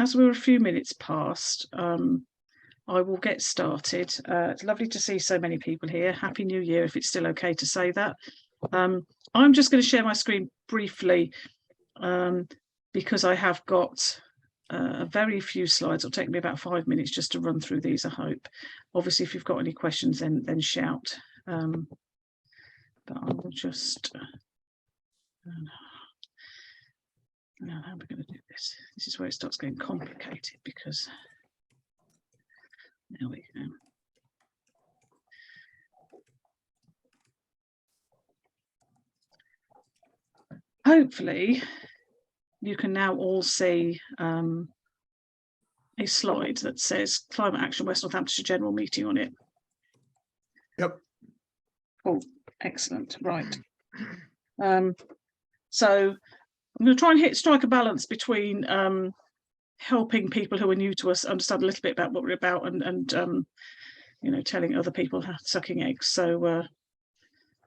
as we're a few minutes past, I will get started. It's lovely to see so many people here. Happy New Year, if it's still okay to say that. I'm just going to share my screen briefly because I have got a very few slides. It'll take me about 5 minutes just to run through these, I hope. Obviously, if you've got any questions, then shout. But I will just... now, how are we going to do this? This is where it starts getting complicated because... There we go. Hopefully, you can now all see a slide that says Climate Action West Northamptonshire General Meeting on it. Yep. Cool. Excellent. Right. So I'm going to try and strike a balance between helping people who are new to us understand a little bit about what we're about and you know, telling other people how sucking eggs. So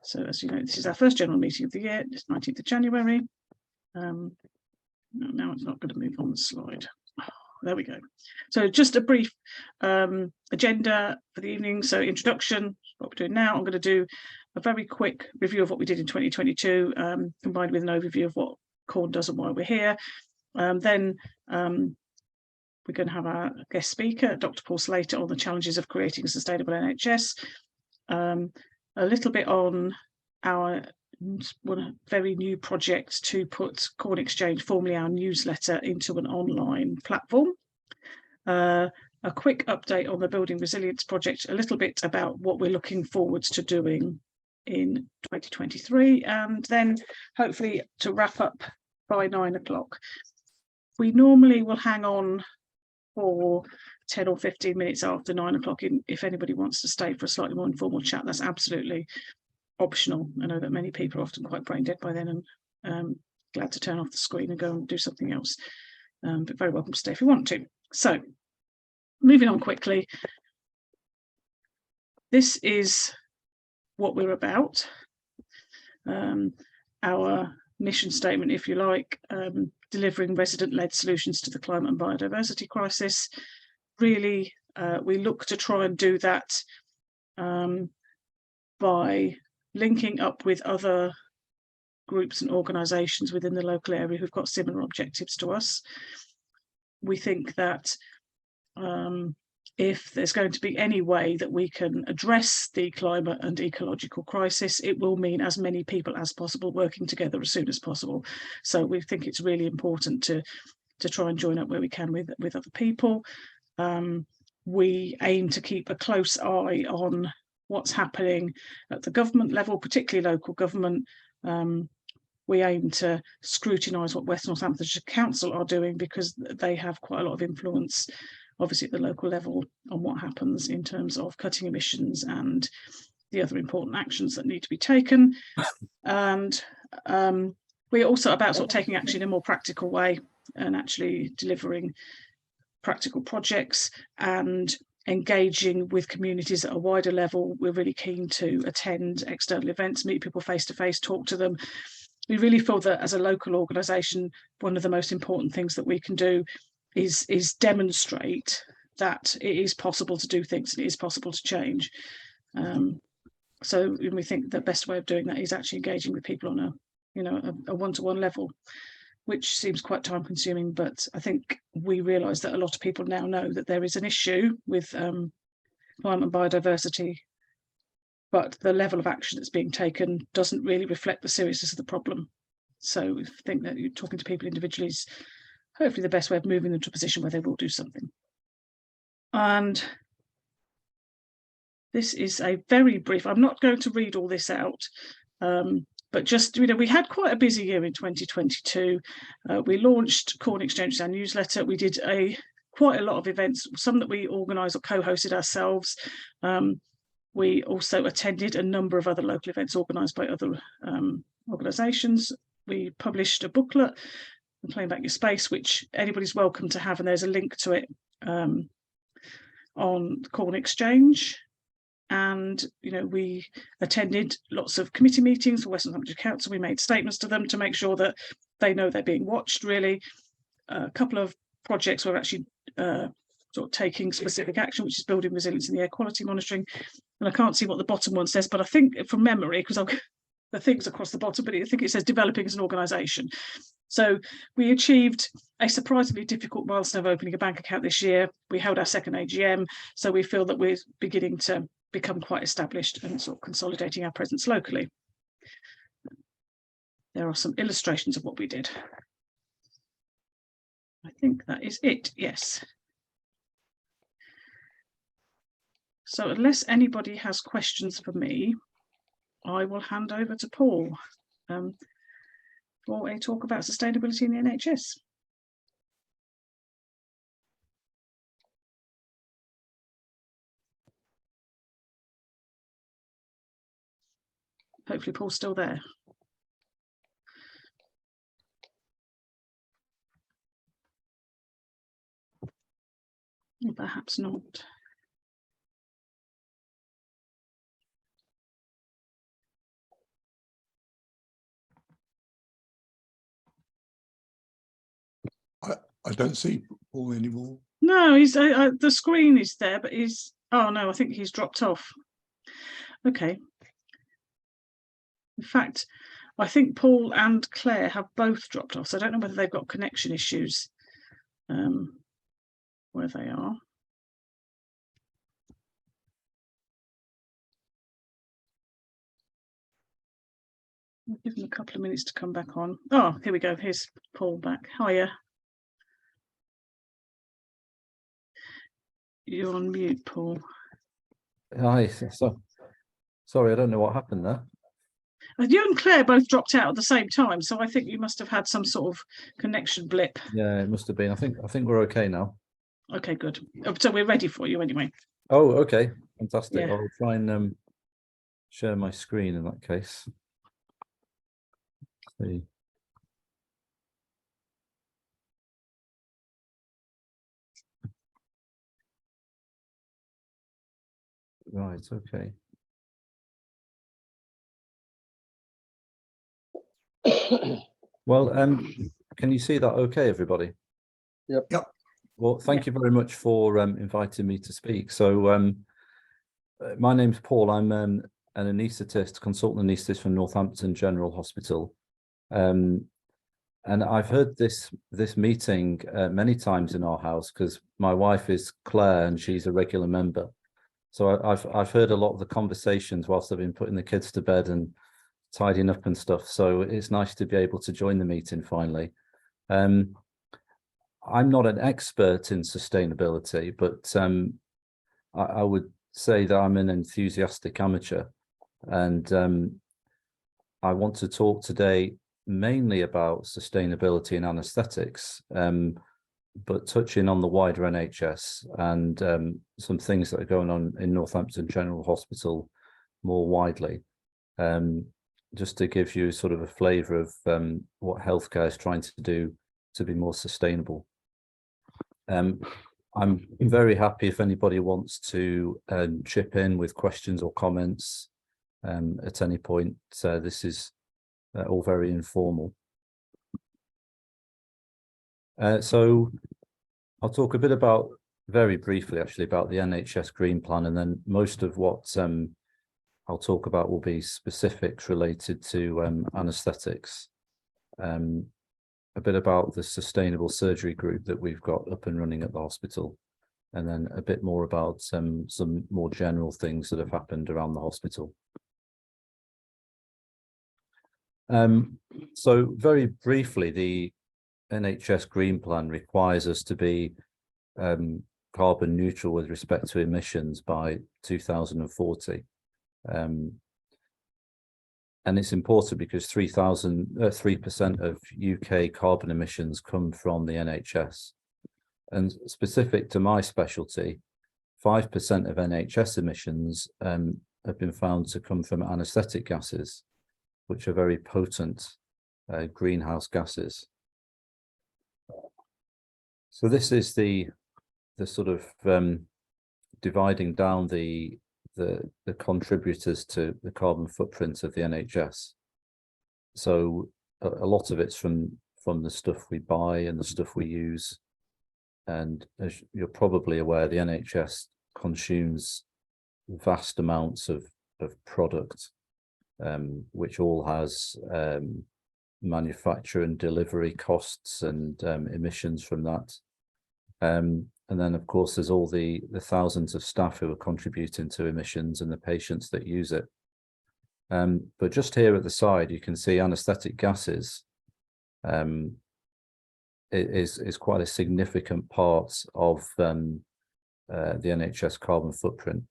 so as you know, this is our first general meeting of the year. It's 19th of January. Now it's not going to move on the slide. There we go. So just a brief agenda for the evening. So introduction, what we're doing now. I'm going to do a very quick review of what we did in 2022, combined with an overview of what Corn does and why we're here. Then we're going to have our guest speaker, Dr Paul Slater, on the challenges of creating a sustainable NHS. A little bit on our very new project to put Corn Exchange, formerly our newsletter, into an online platform. A quick update on the Building Resilience project, a little bit about what we're looking forwards to doing in 2023, and then hopefully to wrap up by 9 o'clock. We normally will hang on for 10 or 15 minutes after 9 o'clock if anybody wants to stay for a slightly more informal chat. That's absolutely optional. I know that many people are often quite brain dead by then and glad to turn off the screen and go and do something else, but very welcome to stay if you want to. So moving on quickly, this is what we're about. Our mission statement, if you like, delivering resident-led solutions to the climate and biodiversity crisis. Really, we look to try and do that by linking up with other groups and organisations within the local area who've got similar objectives to us. We think that if there's going to be any way that we can address the climate and ecological crisis, it will mean as many people as possible working together as soon as possible. So we think it's really important to try and join up where we can with other people. We aim to keep a close eye on what's happening at the government level, particularly local government. We aim to scrutinise what West Northamptonshire Council are doing because they have quite a lot of influence, obviously at the local level, on what happens in terms of cutting emissions and the other important actions that need to be taken. And we're also about sort of taking action in a more practical way and actually delivering practical projects and engaging with communities at a wider level. We're really keen to attend external events, meet people face to face, talk to them. We really feel that as a local organisation, one of the most important things that we can do is demonstrate that it is possible to do things and it is possible to change. So we think the best way of doing that is actually engaging with people on a one-to-one level, which seems quite time consuming, but I think we realise that a lot of people now know that there is an issue with climate and biodiversity, but the level of action that's being taken doesn't really reflect the seriousness of the problem. So we think that you're talking to people individually is hopefully the best way of moving them to a position where they will do something. And this is a very brief, I'm not going to read all this out, but just, we had quite a busy year in 2022. We launched Corn Exchange, our newsletter. We did quite a lot of events, some that we organised or co-hosted ourselves. We also attended a number of other local events organised by other organisations. We published a booklet, Claim Back Your Space, which anybody's welcome to have, and there's a link to it on Corn Exchange. And we attended lots of committee meetings for West Northamptonshire Council. We made statements to them to make sure that they know they're being watched, really. A couple of projects we're actually sort of taking specific action, which is building resilience in the air quality monitoring. And I can't see what the bottom one says, but I think from memory, because the things across the bottom, but I think it says developing as an organisation. So we achieved a surprisingly difficult milestone of opening a bank account this year. We held our second AGM, so we feel that we're beginning to become quite established and sort of consolidating our presence locally. There are some illustrations of what we did. I think that is it, yes. So unless anybody has questions for me, I will hand over to Paul for a talk about sustainability in the NHS. Hopefully Paul's still there. Or perhaps not. I don't see Paul anymore. No, he's the screen is there, but he's, oh no, I think he's dropped off. Okay. In fact, I think Paul and Claire have both dropped off, so I don't know whether they've got connection issues where they are. I'll give them a couple of minutes to come back on. Oh, here we go. Here's Paul back. Hiya. You're on mute, Paul. Hi. So, sorry, I don't know what happened there. You and Claire both dropped out at the same time, so I think you must have had some sort of connection blip. Yeah, it must have been. I think we're okay now. Okay, good. So we're ready for you anyway. Oh, okay, fantastic. Yeah. I'll try and share my screen in that case. Let's see. Right. Okay. Well, can you see that okay, everybody? Yep. Well, thank you very much for inviting me to speak. So my name's Paul. I'm an anaesthetist, consultant anaesthetist from Northampton General Hospital. And I've heard this meeting many times in our house because my wife is Claire and she's a regular member. So I've heard a lot of the conversations whilst I've been putting the kids to bed and tidying up and stuff. So it's nice to be able to join the meeting finally. I'm not an expert in sustainability, but I would say that I'm an enthusiastic amateur. And I want to talk today mainly about sustainability in anaesthetics, but touching on the wider NHS and some things that are going on in Northampton General Hospital more widely. Just to give you sort of a flavour of what healthcare is trying to do to be more sustainable. I'm very happy if anybody wants to chip in with questions or comments at any point. So this is all very informal. So I'll talk a bit about, very briefly actually, about the NHS Green Plan, and then most of what I'll talk about will be specifics related to anaesthetics. A bit about the sustainable surgery group that we've got up and running at the hospital, and then a bit more about some more general things that have happened around the hospital. So very briefly, the NHS Green Plan requires us to be carbon neutral with respect to emissions by 2040. And it's important because 3% of UK carbon emissions come from the NHS. And specific to my specialty, 5% of NHS emissions have been found to come from anaesthetic gases, which are very potent greenhouse gases. So this is the sort of dividing down the contributors to the carbon footprint of the NHS. So a lot of it's from the stuff we buy and the stuff we use. And as you're probably aware, the NHS consumes vast amounts of product, which all has manufacture and delivery costs and emissions from that. And then, of course, there's all the thousands of staff who are contributing to emissions and the patients that use it. But just here at the side, you can see anaesthetic gases is quite a significant part of the NHS carbon footprint.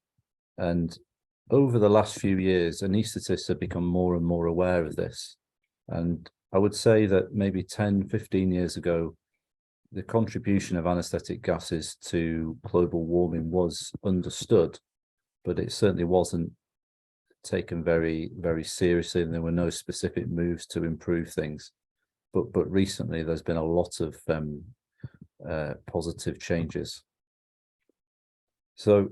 And over the last few years, anaesthetists have become more and more aware of this. And I would say that maybe 10, 15 years ago, the contribution of anaesthetic gases to global warming was understood, but it certainly wasn't taken very, very seriously, and there were no specific moves to improve things. But recently, there's been a lot of positive changes. So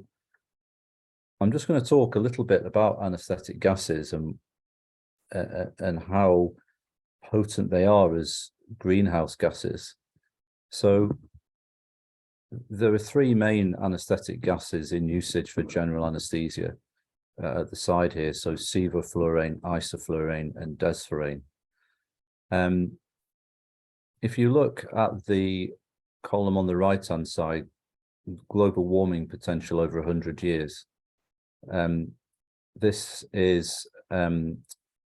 I'm just going to talk a little bit about anaesthetic gases and how potent they are as greenhouse gases. So there are three main anaesthetic gases in usage for general anaesthesia at the side here. So sevoflurane, isoflurane, and desflurane. If you look at the column on the right-hand side, global warming potential over 100 years. This is a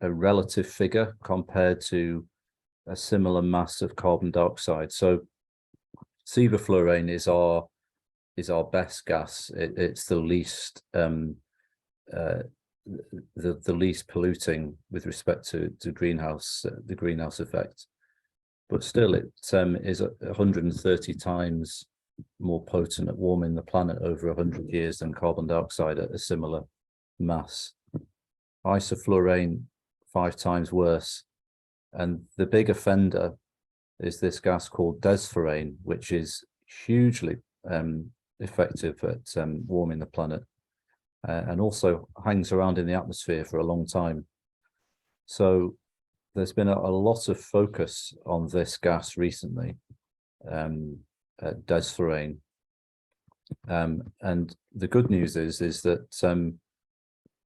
relative figure compared to a similar mass of carbon dioxide. So sevoflurane is our best gas. It's the least the least polluting with respect to the greenhouse effect. But still, it is 130 times more potent at warming the planet over 100 years than carbon dioxide at a similar mass. Isoflurane, 5 times worse. And the big offender is this gas called desflurane, which is hugely effective at warming the planet, and also hangs around in the atmosphere for a long time. So there's been a lot of focus on this gas recently, desflurane. And the good news is that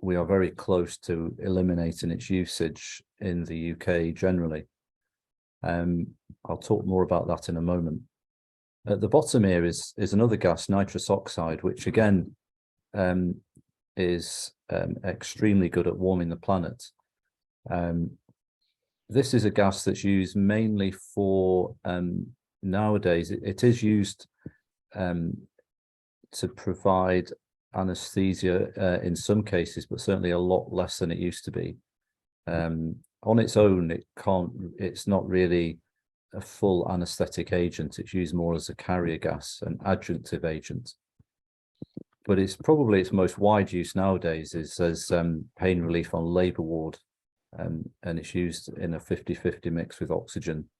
we are very close to eliminating its usage in the UK generally. I'll talk more about that in a moment. At the bottom here is another gas, nitrous oxide, which again is extremely good at warming the planet. This is a gas that's used mainly for, nowadays, it is used to provide anesthesia in some cases, but certainly a lot less than it used to be. On its own, it's not really a full anesthetic agent. It's used more as a carrier gas, an adjunctive agent. But it's probably its most wide use nowadays is as pain relief on labour ward. And it's used in a 50-50 mix with oxygen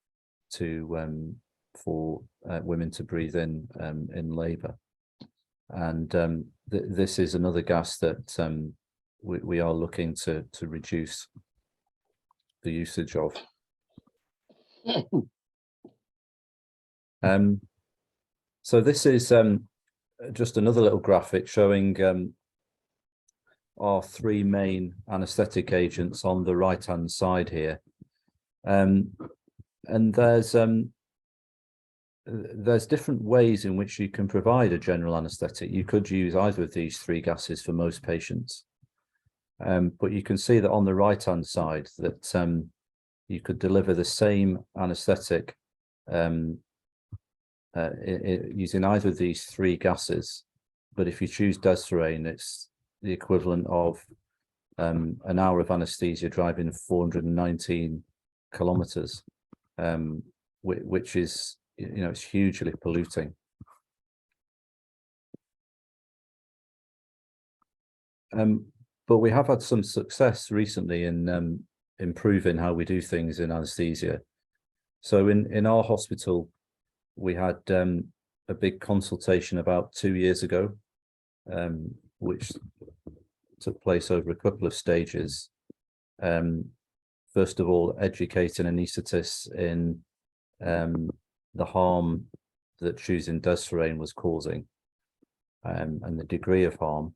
for women to breathe in labour. And this is another gas that we are looking to reduce the usage of. So this is just another little graphic showing our three main anesthetic agents on the right-hand side here. And there's different ways in which you can provide a general anesthetic. You could use either of these three gases for most patients. But you can see that on the right-hand side that you could deliver the same anesthetic using either of these three gases. But if you choose desflurane, it's the equivalent of an hour of anesthesia driving 419 kilometers, which is, it's hugely polluting. But we have had some success recently in improving how we do things in anesthesia. So in our hospital, we had a big consultation about 2 years ago, which took place over a couple of stages. First of all, educating anaesthetists in the harm that choosing desflurane was causing, and the degree of harm,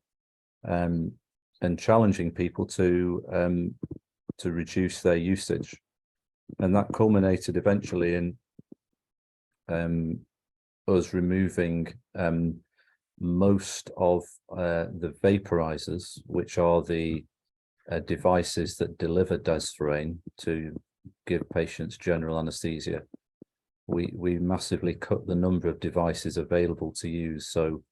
and challenging people to reduce their usage. And that culminated eventually in us removing most of the vaporizers, which are the devices that deliver desflurane to give patients general anesthesia. We massively cut the number of devices available to use, so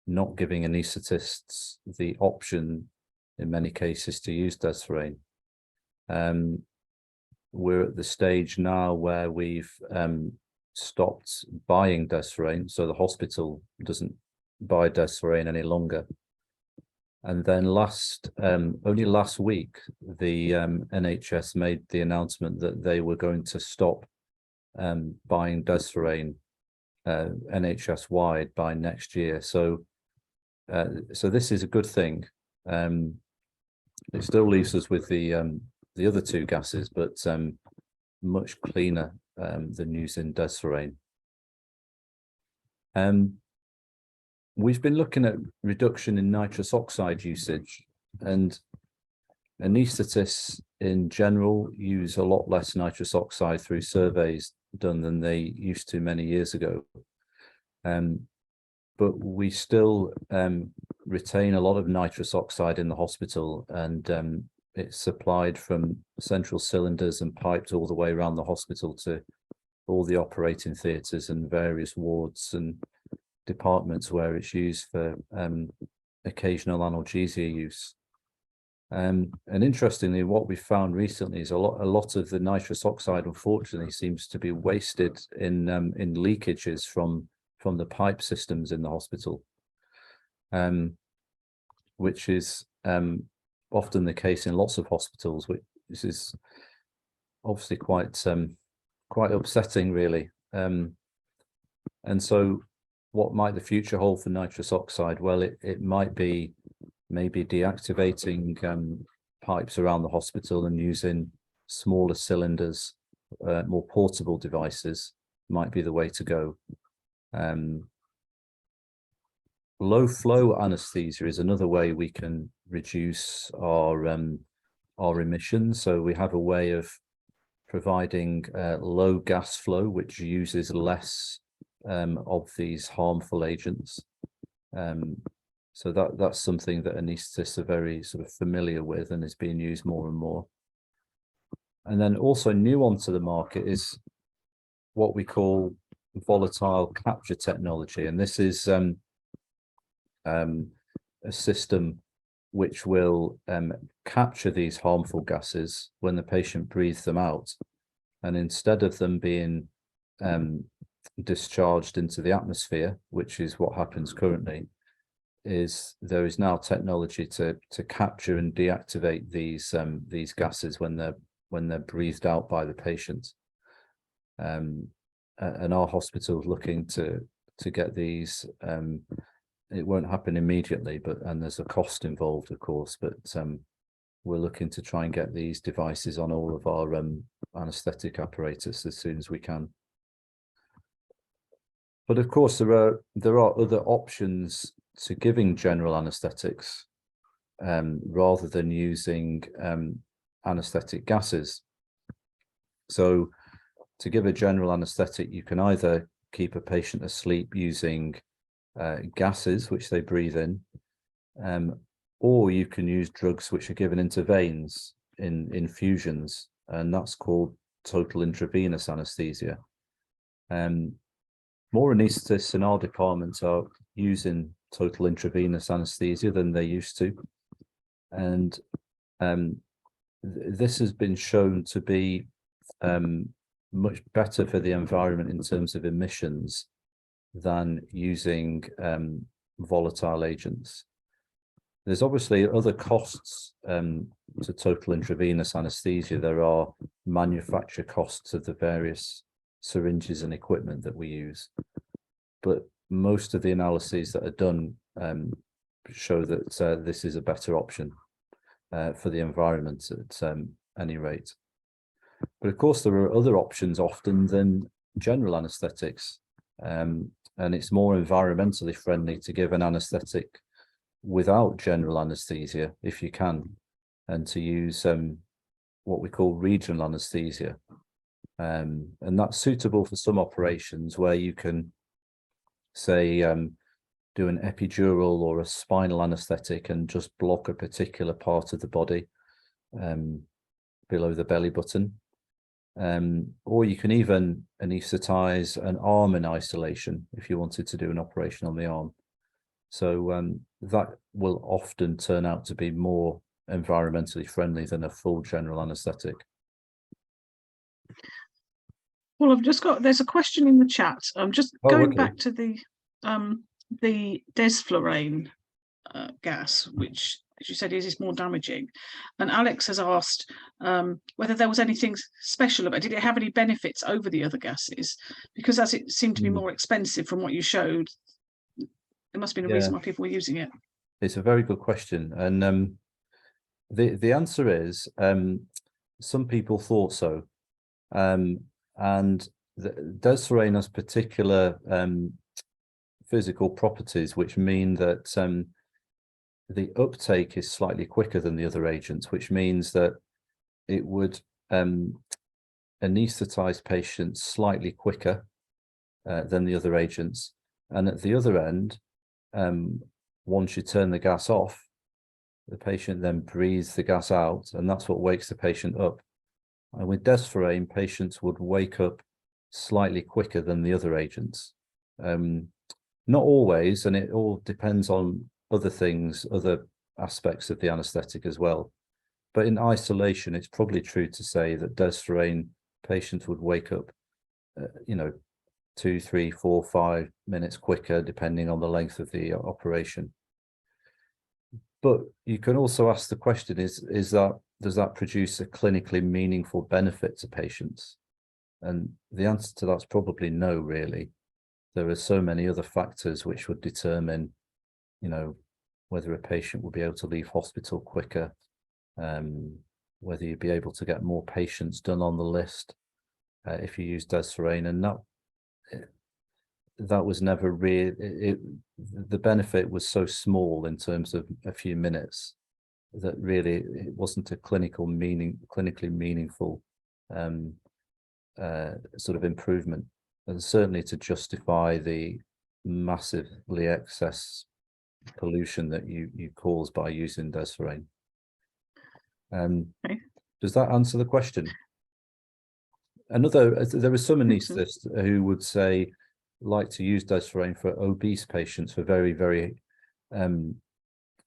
not giving anaesthetists the option in many cases to use desflurane. We're at the stage now where we've stopped buying desflurane, so the hospital doesn't buy desflurane any longer. And then only last week, the NHS made the announcement that they were going to stop buying desflurane NHS wide by next year. So this is a good thing. It still leaves us with the other two gases, but much cleaner than using desflurane. We've been looking at reduction in nitrous oxide usage, and anaesthetists in general use a lot less nitrous oxide through surveys done than they used to many years ago. But we still retain a lot of nitrous oxide in the hospital, and it's supplied from central cylinders and piped all the way around the hospital to all the operating theatres and various wards and departments where it's used for occasional analgesia use. And interestingly, what we found recently is a lot of the nitrous oxide, unfortunately, seems to be wasted in leakages from the pipe systems in the hospital, which is often the case in lots of hospitals. This is obviously quite upsetting, really. And so what might the future hold for nitrous oxide? Well, it might be maybe deactivating pipes around the hospital and using smaller cylinders, more portable devices might be the way to go. Low flow anesthesia is another way we can reduce our emissions. So we have a way of providing low gas flow, which uses less of these harmful agents. So that's something that anaesthetists are very sort of familiar with and is being used more and more. And then also new onto the market is what we call volatile capture technology. And this is a system which will capture these harmful gases when the patient breathes them out. And instead of them being discharged into the atmosphere, which is what happens currently, there is now technology to capture and deactivate these gases when they're breathed out by the patient. And our hospital is looking to get these. It won't happen immediately, and there's a cost involved, of course, but we're looking to try and get these devices on all of our anaesthetic apparatus as soon as we can. But of course, there are other options to giving general anaesthetics rather than using anaesthetic gases. So to give a general anaesthetic, you can either keep a patient asleep using gases which they breathe in, or you can use drugs which are given into veins in infusions, and that's called total intravenous anaesthesia. More anaesthetists in our department are using total intravenous anaesthesia than they used to, and this has been shown to be much better for the environment in terms of emissions than using volatile agents. There's obviously other costs to total intravenous anaesthesia. There are manufacture costs of the various syringes and equipment that we use, but most of the analyses that are done show that this is a better option for the environment at any rate. But of course, there are other options often than general anaesthetics. and it's more environmentally friendly to give an anaesthetic without general anaesthesia if you can, and to use what we call regional anaesthesia. And that's suitable for some operations where you can, say, do an epidural or a spinal anaesthetic and just block a particular part of the body below the belly button. Or you can even anaesthetize an arm in isolation if you wanted to do an operation on the arm. So that will often turn out to be more environmentally friendly than a full general anaesthetic. Well, I've just got, there's a question in the chat. I'm just going okay. back to the desflurane gas, which, as you said, is more damaging. And Alex has asked whether there was anything special about it. Did it have any benefits over the other gases? Because as it seemed to be more expensive from what you showed, there must have been a reason why people were using it. It's a very good question. And the answer is some people thought so. And the desflurane has particular physical properties which mean that the uptake is slightly quicker than the other agents, which means that it would anesthetize patients slightly quicker than the other agents. And at the other end, once you turn the gas off, the patient then breathes the gas out, and that's what wakes the patient up. And with desflurane, patients would wake up slightly quicker than the other agents. Not always, and it all depends on other things, other aspects of the anaesthetic as well. But in isolation, it's probably true to say that desflurane patients would wake up, 2, 3, 4, 5 minutes quicker, depending on the length of the operation. But you can also ask the question, does that produce a clinically meaningful benefit to patients? And the answer to that's probably no, really. There are so many other factors which would determine, whether a patient will be able to leave hospital quicker, whether you'd be able to get more patients done on the list if you use desflurane, and that was never really, the benefit was so small in terms of a few minutes that really it wasn't a clinically meaningful sort of improvement, and certainly to justify the massively excess pollution that you cause by using desflurane. Does that answer the question? There are some anaesthetists who would say like to use desflurane for obese patients, for very, very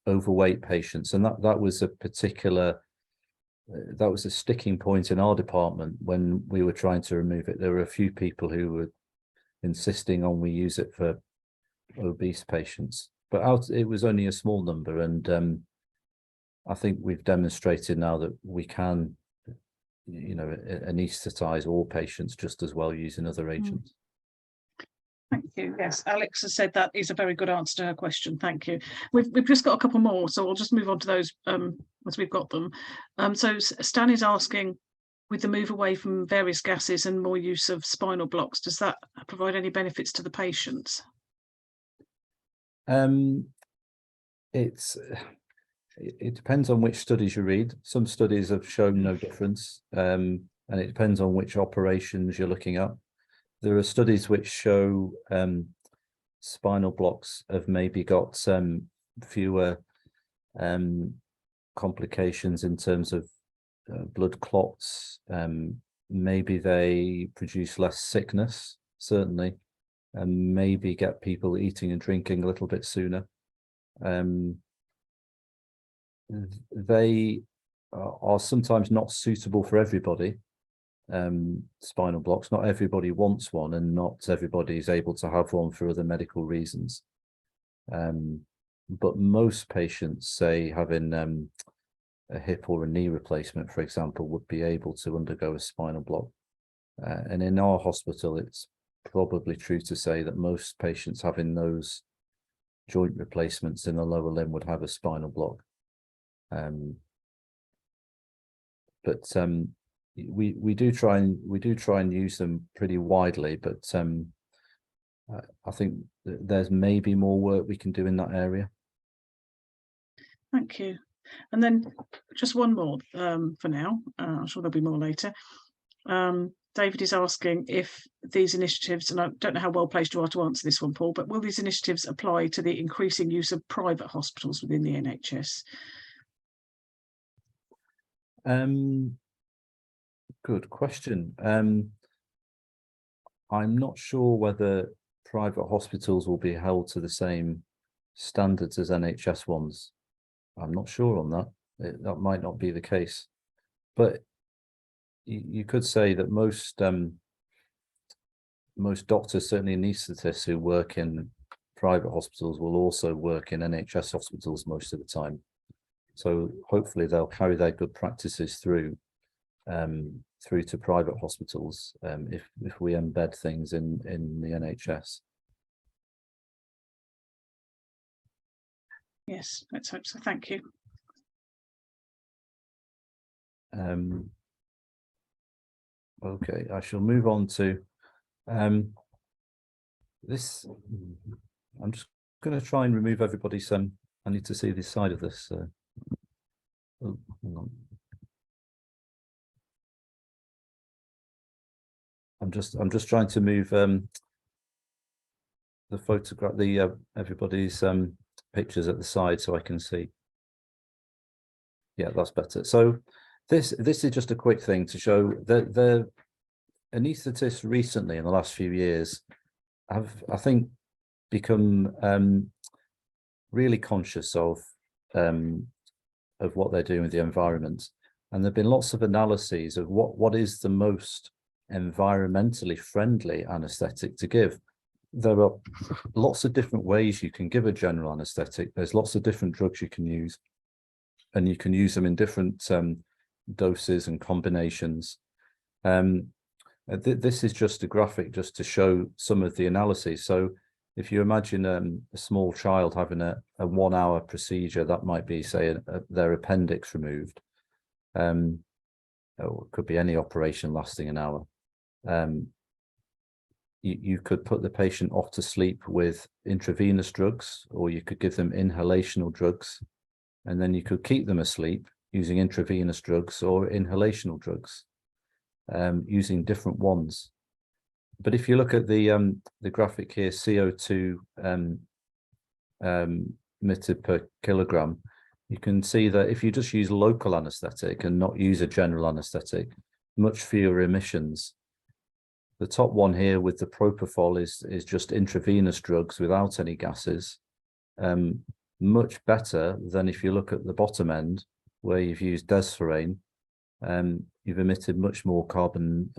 overweight patients, and that was a particular that was a sticking point in our department when we were trying to remove it. There were a few people who were insisting on we use it for obese patients, but it was only a small number, and I think we've demonstrated now that we can, anesthetize all patients just as well using other agents. Thank you. Yes, Alex has said that is a very good answer to her question. Thank you. We've just got a couple more, so we'll just move on to those as we've got them. So Stan is asking, with the move away from various gases and more use of spinal blocks, does that provide any benefits to the patients? It depends on which studies you read. Some studies have shown no difference, and it depends on which operations you're looking at. There are studies which show spinal blocks have maybe got fewer complications in terms of blood clots. Maybe they produce less sickness, certainly, and maybe get people eating and drinking a little bit sooner. They are sometimes not suitable for everybody. Spinal blocks, not everybody wants one, and not everybody is able to have one for other medical reasons. But most patients, say having a hip or a knee replacement, for example, would be able to undergo a spinal block. And in our hospital, it's probably true to say that most patients having those joint replacements in the lower limb would have a spinal block. But we do try and use them pretty widely, but I think there's maybe more work we can do in that area. Thank you. And then just one more for now. I'm sure there'll be more later. David is asking if these initiatives, and I don't know how well placed you are to answer this one, Paul, but will these initiatives apply to the increasing use of private hospitals within the NHS? Good question. I'm not sure whether private hospitals will be held to the same standards as NHS ones. I'm not sure on that. That might not be the case, but you could say that most doctors, certainly anaesthetists who work in private hospitals, will also work in NHS hospitals most of the time. So hopefully they'll carry their good practices through to private hospitals if we embed things in the NHS. Yes, let's hope so. Thank you. Okay, I shall move on to this. I'm just going to try and remove everybody's. I need to see this side of this. Oh, hang on. I'm just trying to move the photograph, everybody's pictures at the side so I can see. Yeah, that's better. So this is just a quick thing to show that the anaesthetists recently in the last few years have, I think, become really conscious of what they're doing with the environment. And there've been lots of analyses of what is the most environmentally friendly anaesthetic to give. There are lots of different ways you can give a general anaesthetic. There's lots of different drugs you can use, and you can use them in different doses and combinations. This is just a graphic just to show some of the analyses. So if you imagine a small child having a 1 hour procedure, that might be, say, their appendix removed. Or it could be any operation lasting an hour. You could put the patient off to sleep with intravenous drugs, or you could give them inhalational drugs, and then you could keep them asleep using intravenous drugs or inhalational drugs, using different ones. But if you look at the graphic here, CO2 emitted per kilogram, you can see that if you just use local anaesthetic and not use a general anaesthetic, much fewer emissions. The top one here with the propofol is just intravenous drugs without any gases. Much better than if you look at the bottom end where you've used desferrane. You've emitted much more carbon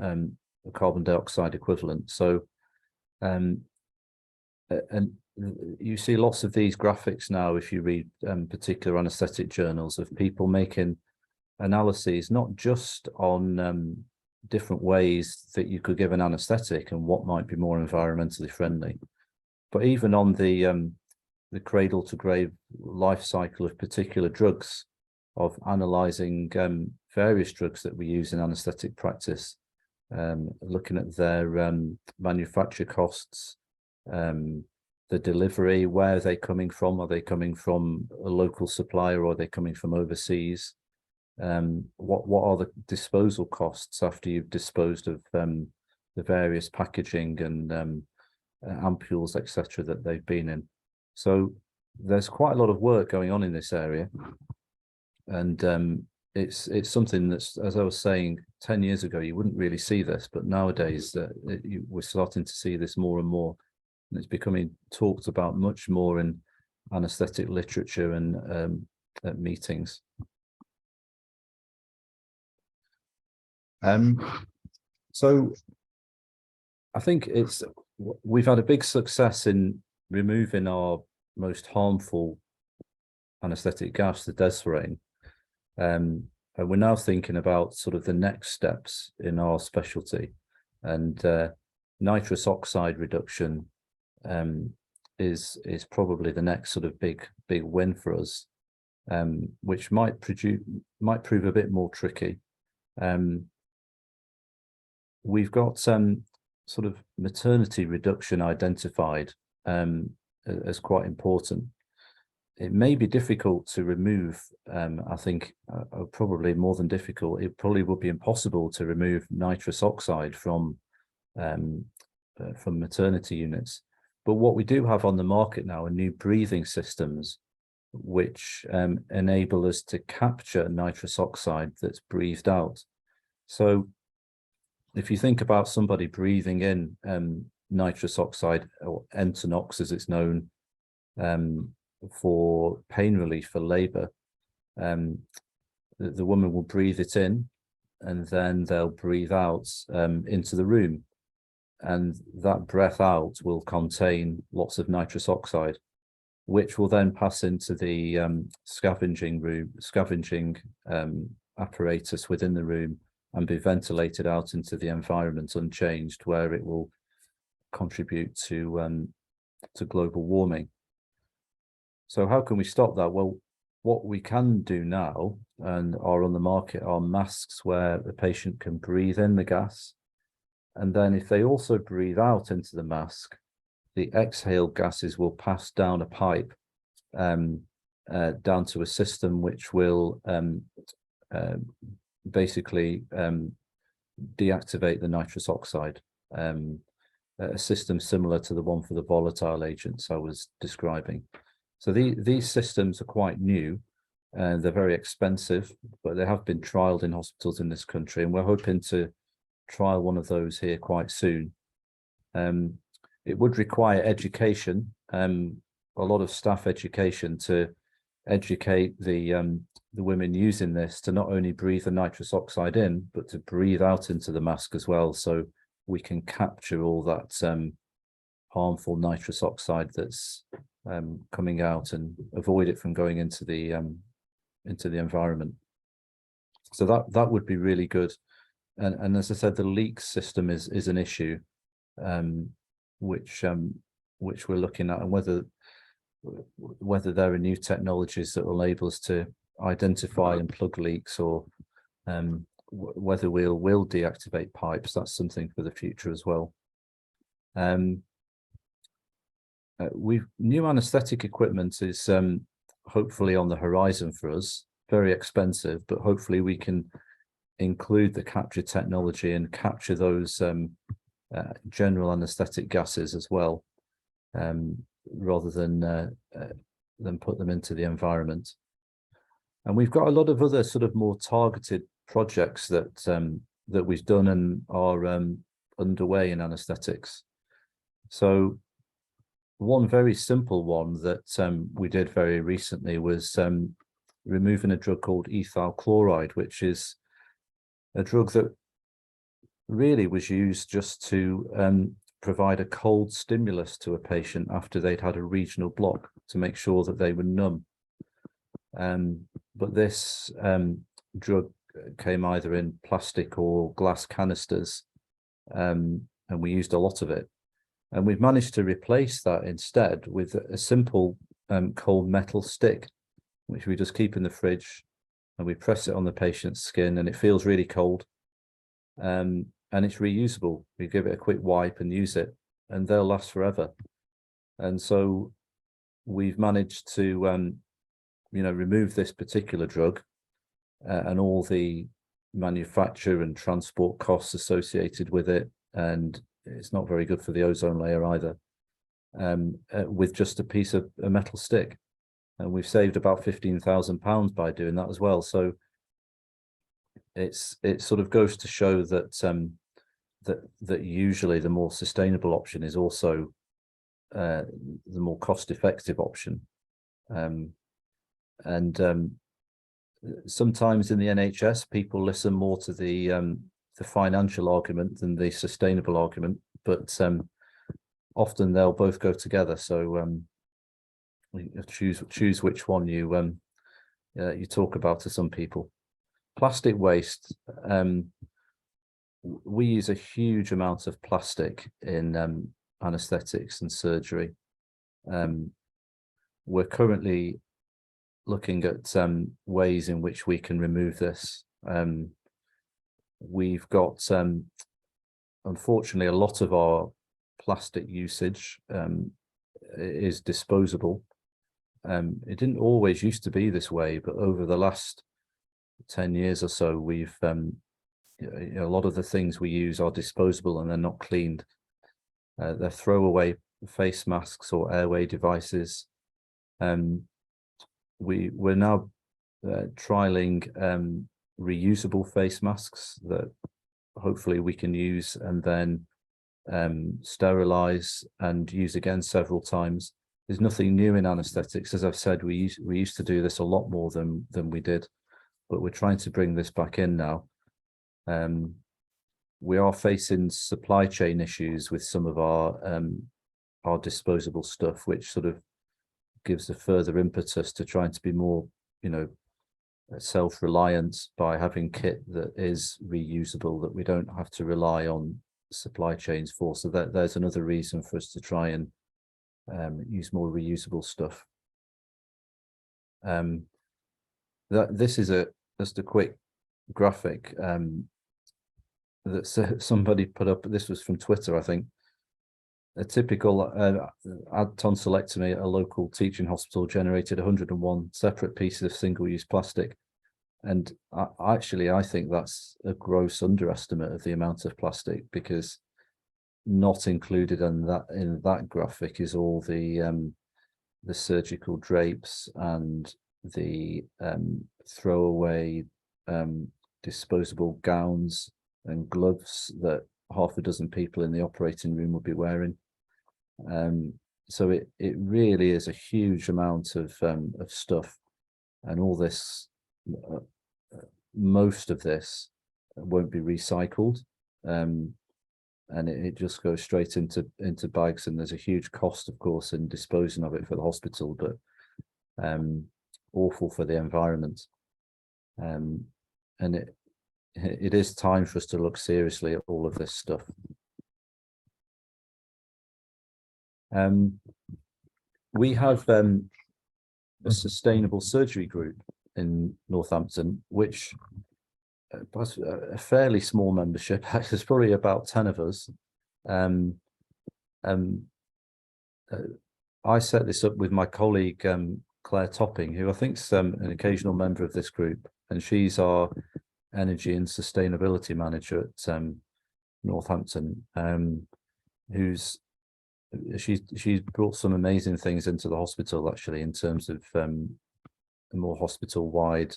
dioxide equivalent. So, and you see lots of these graphics now if you read particular anaesthetic journals of people making analyses, not just on different ways that you could give an anaesthetic and what might be more environmentally friendly, but even on the cradle to grave life cycle of particular drugs, of analysing various drugs that we use in anaesthetic practice, looking at their manufacture costs, the delivery, where are they coming from? Are they coming from a local supplier, or are they coming from overseas? What are the disposal costs after you've disposed of the various packaging and ampules, etc., that they've been in? So there's quite a lot of work going on in this area, and it's something that's, as I was saying, 10 years ago you wouldn't really see this, but nowadays we're starting to see this more and more, and it's becoming talked about much more in anaesthetic literature and at meetings. So I think we've had a big success in removing our most harmful anaesthetic gas, the desferrane. And we're now thinking about sort of the next steps in our specialty, and nitrous oxide reduction is probably the next sort of big win for us, which might prove a bit more tricky. We've got sort of maternity reduction identified as quite important. It may be difficult to remove, I think probably more than difficult, it probably would be impossible to remove nitrous oxide from maternity units. But what we do have on the market now are new breathing systems which enable us to capture nitrous oxide that's breathed out. So if you think about somebody breathing in nitrous oxide, or Entonox as it's known, for pain relief for labor, the woman will breathe it in and then they'll breathe out into the room, and that breath out will contain lots of nitrous oxide, which will then pass into the scavenging apparatus within the room and be ventilated out into the environment unchanged, where it will contribute to global warming. So how can we stop that? Well, what we can do now and are on the market are masks where the patient can breathe in the gas, and then if they also breathe out into the mask, the exhaled gases will pass down a pipe down to a system which will basically deactivate the nitrous oxide, a system similar to the one for the volatile agents I was describing. So these systems are quite new and they're very expensive, but they have been trialed in hospitals in this country, and we're hoping to trial one of those here quite soon. It would require education, a lot of staff education, to educate the women using this to not only breathe the nitrous oxide in, but to breathe out into the mask as well, so we can capture all that harmful nitrous oxide that's coming out and avoid it from going into the environment. So that would be really good. And as I said, the leak system is an issue, which we're looking at, and whether there are new technologies that will enable us to identify and plug leaks, or whether we'll deactivate pipes. That's something for the future as well. New anaesthetic equipment is hopefully on the horizon for us. Very expensive, but hopefully we can include the capture technology and capture those general anaesthetic gases as well, rather than put them into the environment. And we've got a lot of other sort of more targeted projects that we've done and are underway in anaesthetics. So one very simple one that we did very recently was removing a drug called ethyl chloride, which is a drug that really was used just to provide a cold stimulus to a patient after they'd had a regional block, to make sure that they were numb. But this drug came either in plastic or glass canisters, and we used a lot of it. And we've managed to replace that instead with a simple cold metal stick, which we just keep in the fridge, and we press it on the patient's skin, and it feels really cold. And it's reusable. We give it a quick wipe and use it, and they'll last forever. And so we've managed to remove this particular drug and all the manufacture and transport costs associated with it, and it's not very good for the ozone layer either, with just a piece of a metal stick. And we've saved about £15,000 by doing that as well. So it sort of goes to show that that usually the more sustainable option is also the more cost-effective option. Sometimes in the NHS, people listen more to the financial argument than the sustainable argument, but often they'll both go together. So choose which one you talk about to some people. Plastic waste. We use a huge amount of plastic in anaesthetics and surgery. We're currently looking at ways in which we can remove this. We've got unfortunately, a lot of our plastic usage is disposable. It didn't always used to be this way, but over the last 10 years or so, we've a lot of the things we use are disposable and they're not cleaned. They're throwaway face masks or airway devices. We're now trialing reusable face masks that hopefully we can use and then sterilize and use again several times. There's nothing new in anaesthetics. As I've said, we used to do this a lot more than we did, but we're trying to bring this back in now. We are facing supply chain issues with some of our disposable stuff, which sort of gives a further impetus to trying to be more, self-reliant by having kit that is reusable, that we don't have to rely on supply chains for. So there's another reason for us to try and use more reusable stuff. This is just a quick graphic that somebody put up. This was from Twitter, I think. A typical tonsillectomy at a local teaching hospital generated 101 separate pieces of single-use plastic. And I think that's a gross underestimate of the amount of plastic, because not included in that graphic is all the surgical drapes and the throwaway disposable gowns and gloves that half a dozen people in the operating room would be wearing. So it really is a huge amount of stuff, and all this, most of this won't be recycled, and it just goes straight into bags, and there's a huge cost, of course, in disposing of it for the hospital, but awful for the environment. And it is time for us to look seriously at all of this stuff. We have a sustainable surgery group in Northampton, which has a fairly small membership. There's probably about 10 of us. I set this up with my colleague Claire Topping, who I think is an occasional member of this group, and she's our energy and sustainability manager at Northampton, she's brought some amazing things into the hospital, actually, in terms of more hospital-wide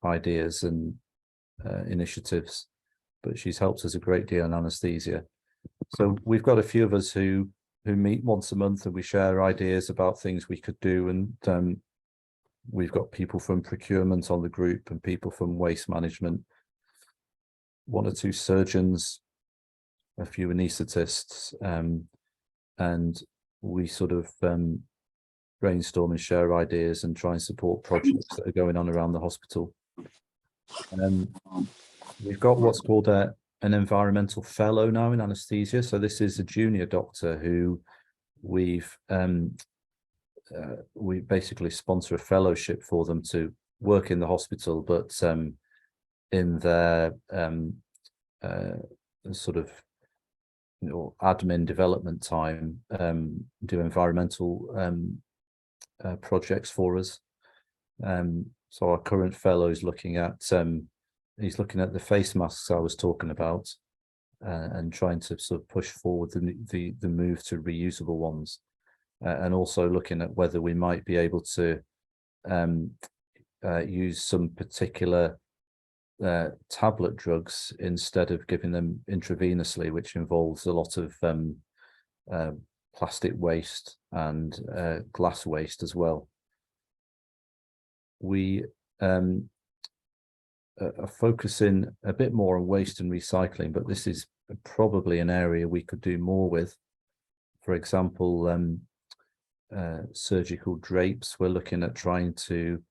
ideas and initiatives, but she's helped us a great deal in anaesthesia. So we've got a few of us who meet once a month, and we share ideas about things we could do, and we've got people from procurement on the group and people from waste management, 1 or 2 surgeons, a few anaesthetists, and we sort of brainstorm and share ideas and try and support projects that are going on around the hospital. We've got what's called an environmental fellow now in anaesthesia. So this is a junior doctor who we basically sponsor a fellowship for them to work in the hospital, but in their sort of admin development time, do environmental projects for us. So our current fellow is looking at he's looking at the face masks I was talking about, and trying to sort of push forward the move to reusable ones, and also looking at whether we might be able to use some particular tablet drugs instead of giving them intravenously, which involves a lot of plastic waste and glass waste as well. We are focusing a bit more on waste and recycling, but this is probably an area we could do more with. For example, surgical drapes, we're looking at trying to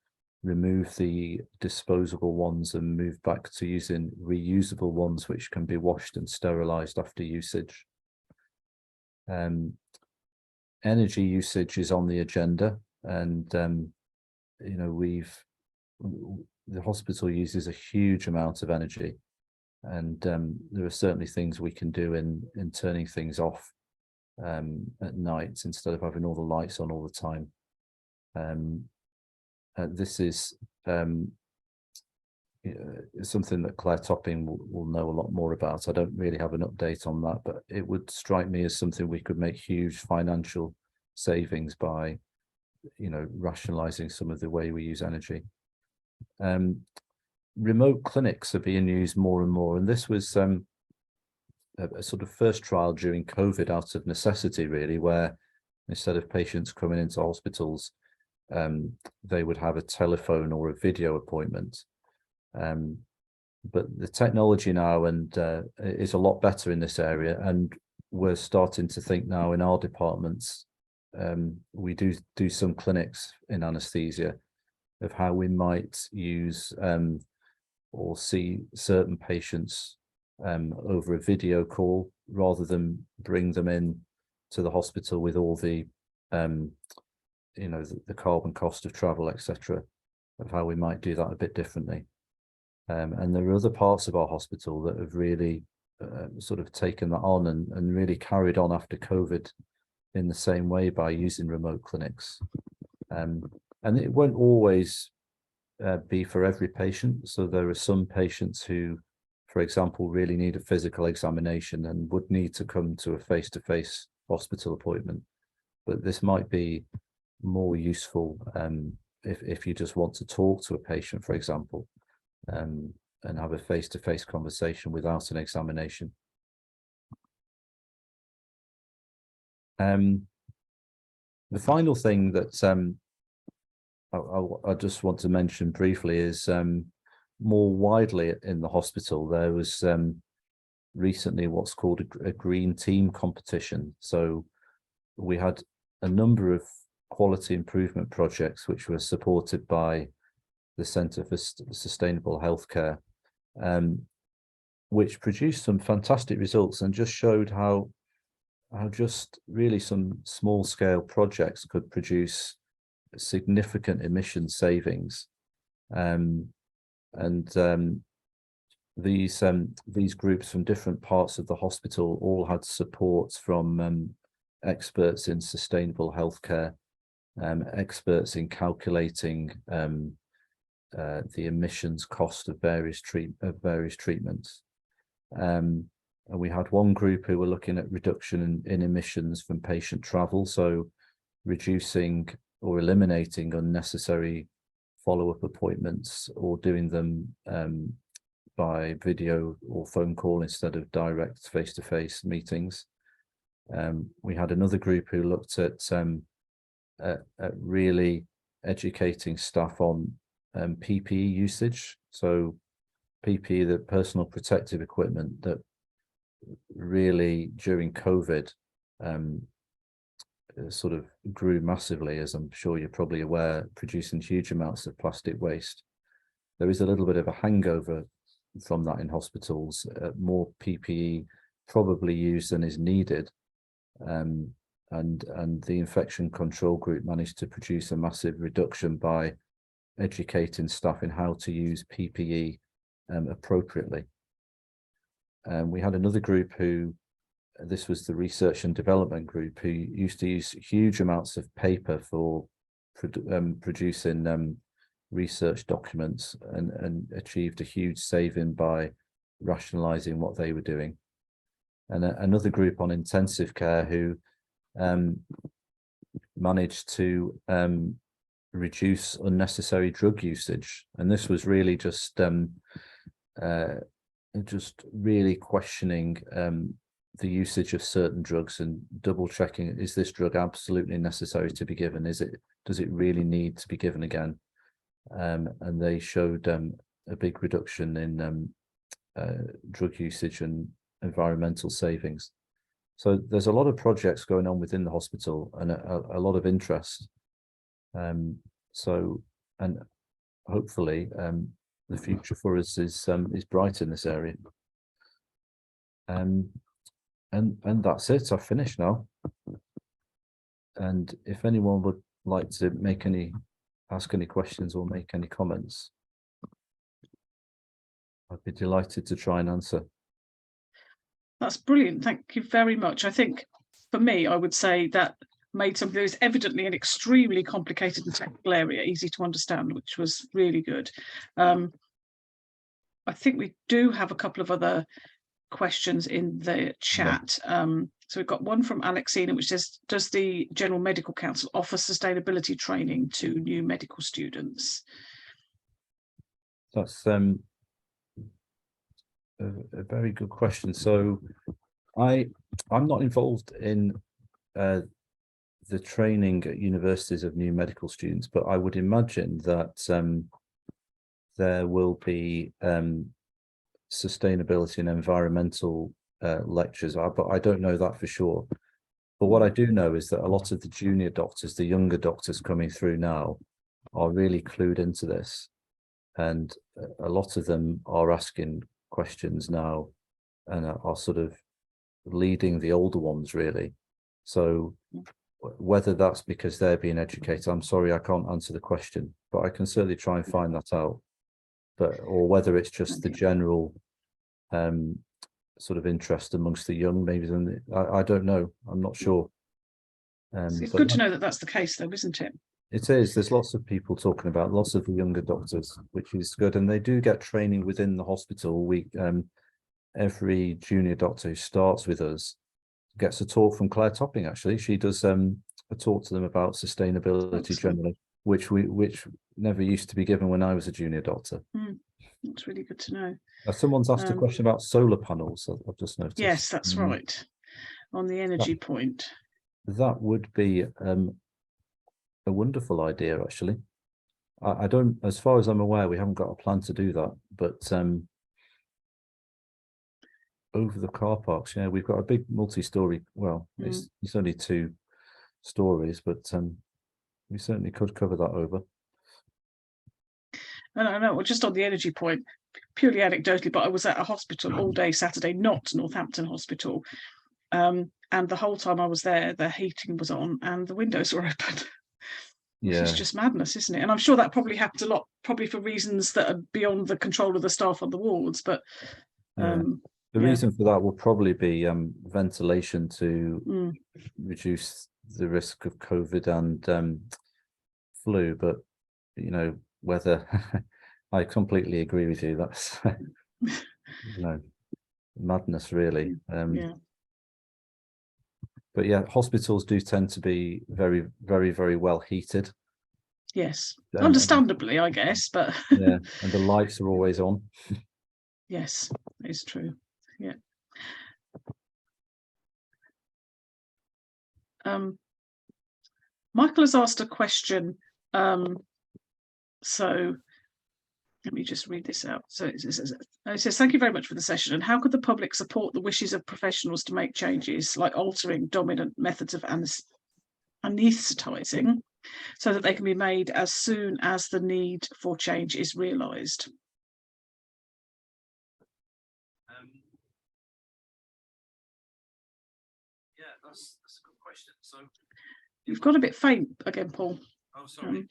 remove the disposable ones and move back to using reusable ones, which can be washed and sterilized after usage. Energy usage is on the agenda, and the hospital uses a huge amount of energy, And there are certainly things we can do in turning things off at night instead of having all the lights on all the time. This is something that Claire Topping will know a lot more about. I don't really have an update on that, but it would strike me as something we could make huge financial savings by, rationalizing some of the way we use energy. Remote clinics are being used more and more, and this was a sort of first trial during COVID out of necessity, really, where instead of patients coming into hospitals, they would have a telephone or a video appointment. But the technology now is a lot better in this area, and we're starting to think now in our departments. We do some clinics in anaesthesia of how we might use or see certain patients over a video call rather than bring them in to the hospital with all the the carbon cost of travel, etc., of how we might do that a bit differently. And there are other parts of our hospital that have really sort of taken that on and really carried on after COVID in the same way by using remote clinics. And it won't always be for every patient. So there are some patients who, for example, really need a physical examination and would need to come to a face-to-face hospital appointment. But this might be more useful if you just want to talk to a patient, for example, and have a face-to-face conversation without an examination. The final thing that I just want to mention briefly is more widely in the hospital, there was recently what's called a green team competition. So we had a number of quality improvement projects which were supported by the Centre for Sustainable Healthcare, which produced some fantastic results and just showed how just really some small scale projects could produce significant emission savings. These groups from different parts of the hospital all had support from experts in sustainable healthcare, experts in calculating the emissions cost of various treatments. And we had one group who were looking at reduction in emissions from patient travel, so reducing or eliminating unnecessary follow-up appointments or doing them by video or phone call instead of direct face-to-face meetings. We had another group who looked at really educating staff on PPE usage. So PPE, the personal protective equipment that really during COVID sort of grew massively, as I'm sure you're probably aware, producing huge amounts of plastic waste. There is a little bit of a hangover from that in hospitals, more PPE probably used than is needed. And the infection control group managed to produce a massive reduction by educating staff in how to use PPE appropriately. We had another group who, this was the research and development group, who used to use huge amounts of paper for producing research documents and achieved a huge saving by rationalizing what they were doing. And another group on intensive care who managed to reduce unnecessary drug usage. And this was really just really questioning the usage of certain drugs and double checking, is this drug absolutely necessary to be given? Does it really need to be given again? And they showed a big reduction in drug usage and environmental savings. So there's a lot of projects going on within the hospital and a lot of interest. And hopefully the future for us is bright in this area. And that's it. I've finished now. And if anyone would like to ask any questions or make any comments, I'd be delighted to try and answer. That's brilliant. Thank you very much. I think for me, I would say that made something that was evidently an extremely complicated and technical area easy to understand, which was really good. I think we do have a couple of other questions in the chat. So we've got one from Alexina, which says, does the General Medical Council offer sustainability training to new medical students? That's a very good question. So I'm not involved in the training at universities of new medical students, but I would imagine that there will be sustainability and environmental lectures, but I don't know that for sure. But what I do know is that a lot of the junior doctors, the younger doctors coming through now, are really clued into this, and a lot of them are asking questions now and are sort of leading the older ones, really. So whether that's because they're being educated, I'm sorry, I can't answer the question, but I can certainly try and find that out. But or whether it's just the general sort of interest amongst the young, maybe I don't know. I'm not sure. It's good to know that that's the case, though, isn't it? It is. There's lots of people talking about, lots of the younger doctors, which is good, and they do get training within the hospital. We every junior doctor who starts with us gets a talk from Claire Topping. Actually, she does a talk to them about sustainability generally, which never used to be given when I was a junior doctor. That's really good to know. Someone's asked a question about solar panels. I've just noticed. Yes, that's right. On the energy point. That would be a wonderful idea, actually. I don't, as far as I'm aware, we haven't got a plan to do that, but over the car parks, yeah, we've got a big multi-story, well, it's only 2 stories, but we certainly could cover that over. I know, well, just on the energy point, purely anecdotally, but I was at a hospital all day Saturday, not Northampton Hospital. And the whole time I was there, the heating was on and the windows were open. Yeah. It's just madness, isn't it? And I'm sure that probably happens a lot, probably for reasons that are beyond the control of the staff on the wards. But the reason for that will probably be ventilation to reduce the risk of COVID and flu. But, you know, whether I completely agree with you, that's you know, madness, really. But yeah, hospitals do tend to be very, very, very well heated. Yes, understandably, I guess, but yeah, and the lights are always on. Yes, it's true. Yeah. Michael has asked a question. So let me just read this out. So it says, thank you very much for the session. And how could the public support the wishes of professionals to make changes, like altering dominant methods of anaesthetizing, so that they can be made as soon as the need for change is realised? Yeah, that's a good question. So you've got a bit faint again, Paul. Oh, sorry.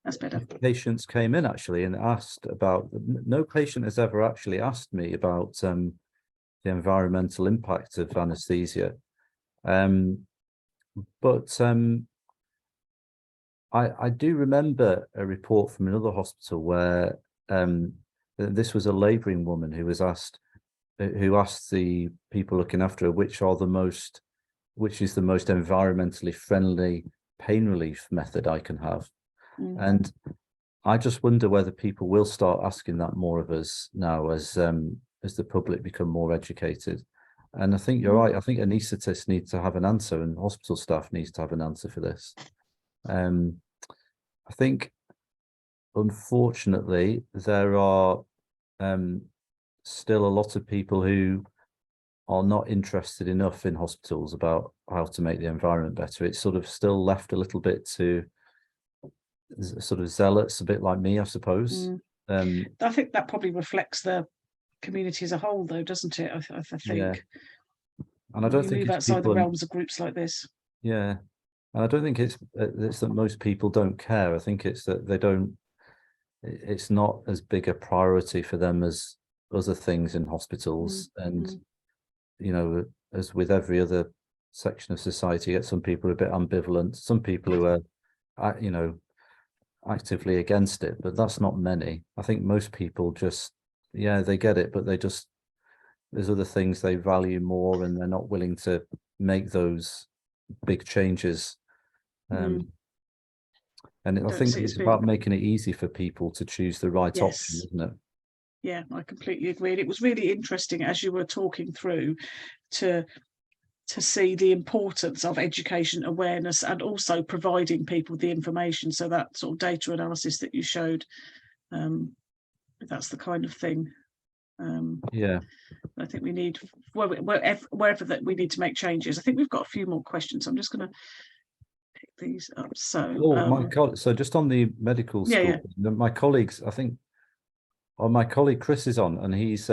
That's better. Patients came in actually and asked about. No patient has ever actually asked me about the environmental impact of anaesthesia, but I do remember a report from another hospital where this was a labouring woman who was asked, who asked the people looking after her which is the most environmentally friendly pain relief method I can have. And I just wonder whether people will start asking that more of us now as the public become more educated. And I think you're right. I think anaesthetists need to have an answer, and hospital staff needs to have an answer for this. I think, unfortunately, there are still a lot of people who are not interested enough in hospitals about how to make the environment better. It's sort of still left a little bit to sort of zealots, a bit like me, I suppose. I think that probably reflects the community as a whole, though, doesn't it? I think. Yeah. And I don't think move outside the realms of groups like this. Yeah, and I don't think it's that most people don't care. I think it's that they don't. it's not as big a priority for them as other things in hospitals. And, you know, as with every other section of society, you get some people a bit ambivalent, some people who are, you know, actively against it, but that's not many. I think most people just, yeah, they get it, but there's other things they value more, and they're not willing to make those big changes. And I think it's about making it easy for people to choose the right option, isn't it? Yeah, I completely agree. And it was really interesting as you were talking through to see the importance of education, awareness, and also providing people the information. So that sort of data analysis that you showed, that's the kind of thing. Yeah, I think we need wherever that we need to make changes. I think we've got a few more questions. I'm just going to pick these up. So, so just on the medical school, my colleagues, I think, my colleague Chris is on, and he's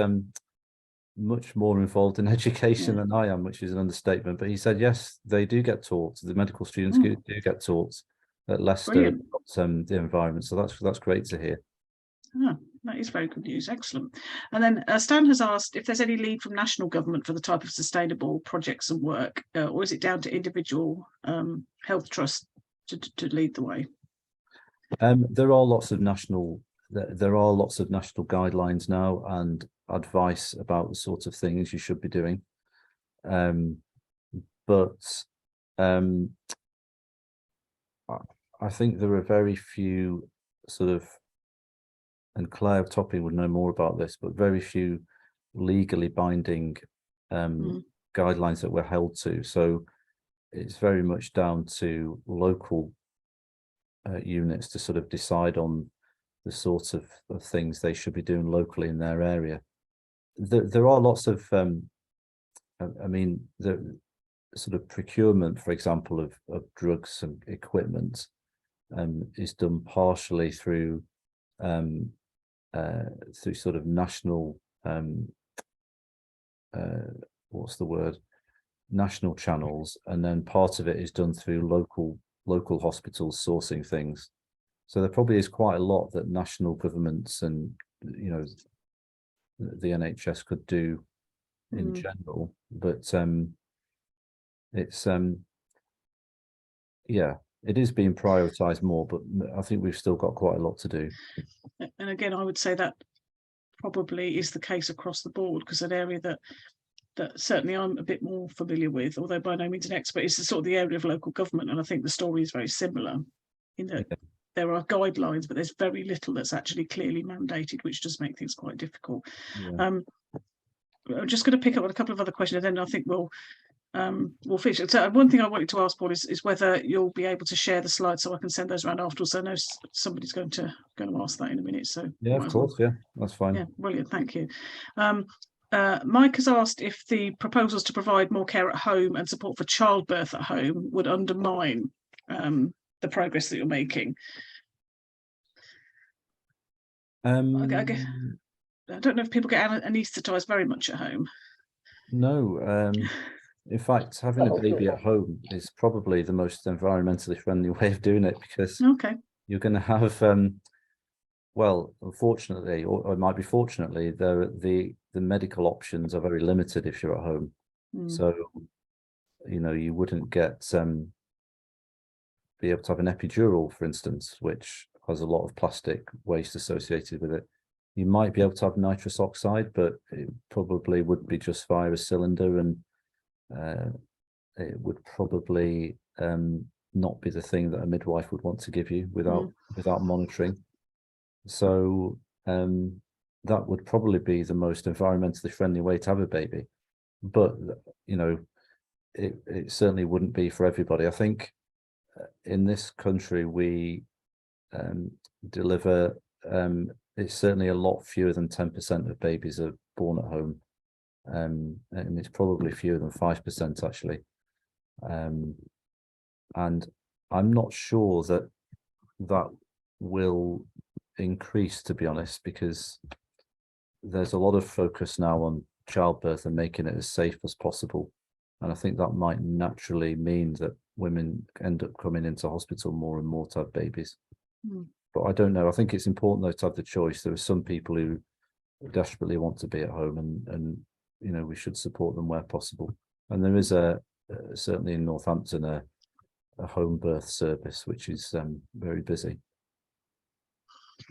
much more involved in education than I am, which is an understatement. But he said, yes, they do get taught. The medical students do get taught at Leicester about the environment. So that's great to hear. Oh, that is very good news. Excellent. And then Stan has asked if there's any lead from national government for the type of sustainable projects and work, or is it down to individual health trusts to lead the way? There are lots of national guidelines now and advice about the sort of things you should be doing. But I think there are very few sort of, and Claire Topping would know more about this, but very few legally binding guidelines that we're held to. So it's very much down to local units to sort of decide on the sorts of things they should be doing locally in their area. There are lots of, I mean, the sort of procurement, for example, of drugs and equipment is done partially through sort of national, what's the word? National channels, and then part of it is done through local hospitals sourcing things. So there probably is quite a lot that national governments and, you know, the NHS could do in general, but it's yeah, it is being prioritized more, but I think we've still got quite a lot to do. And again, I would say that probably is the case across the board, because an area that certainly I'm a bit more familiar with, although by no means an expert, is the sort of the area of local government. And I think the story is very similar in that there are guidelines, but there's very little that's actually clearly mandated, which does make things quite difficult. I'm just going to pick up on a couple of other questions, and then I think we'll finish. So one thing I wanted to ask, Paul, is whether you'll be able to share the slides so I can send those around afterwards. I know somebody's going to ask that in a minute. So yeah, of course, yeah, that's fine. Yeah, brilliant, thank you. Mike has asked if the proposals to provide more care at home and support for childbirth at home would undermine the progress that you're making. I don't know if people get anaesthetised very much at home. No, in fact, having a baby at home is probably the most environmentally friendly way of doing it, because you're going to have, well, unfortunately, or it might be fortunately, the medical options are very limited if you're at home. So, you know, you wouldn't get be able to have an epidural, for instance, which has a lot of plastic waste associated with it. You might be able to have nitrous oxide, but it probably would be just via a cylinder, and it would probably not be the thing that a midwife would want to give you without monitoring. So that would probably be the most environmentally friendly way to have a baby. But, you know, it certainly wouldn't be for everybody. I think in this country, we deliver, it's certainly a lot fewer than 10% of babies are born at home. And it's probably fewer than 5% actually. And I'm not sure that will increase, to be honest, because there's a lot of focus now on childbirth and making it as safe as possible. And I think that might naturally mean that women end up coming into hospital more and more to have babies. but I don't know. I think it's important though to have the choice. There are some people who desperately want to be at home, and you know, we should support them where possible. And there is certainly in Northampton a home birth service which is very busy.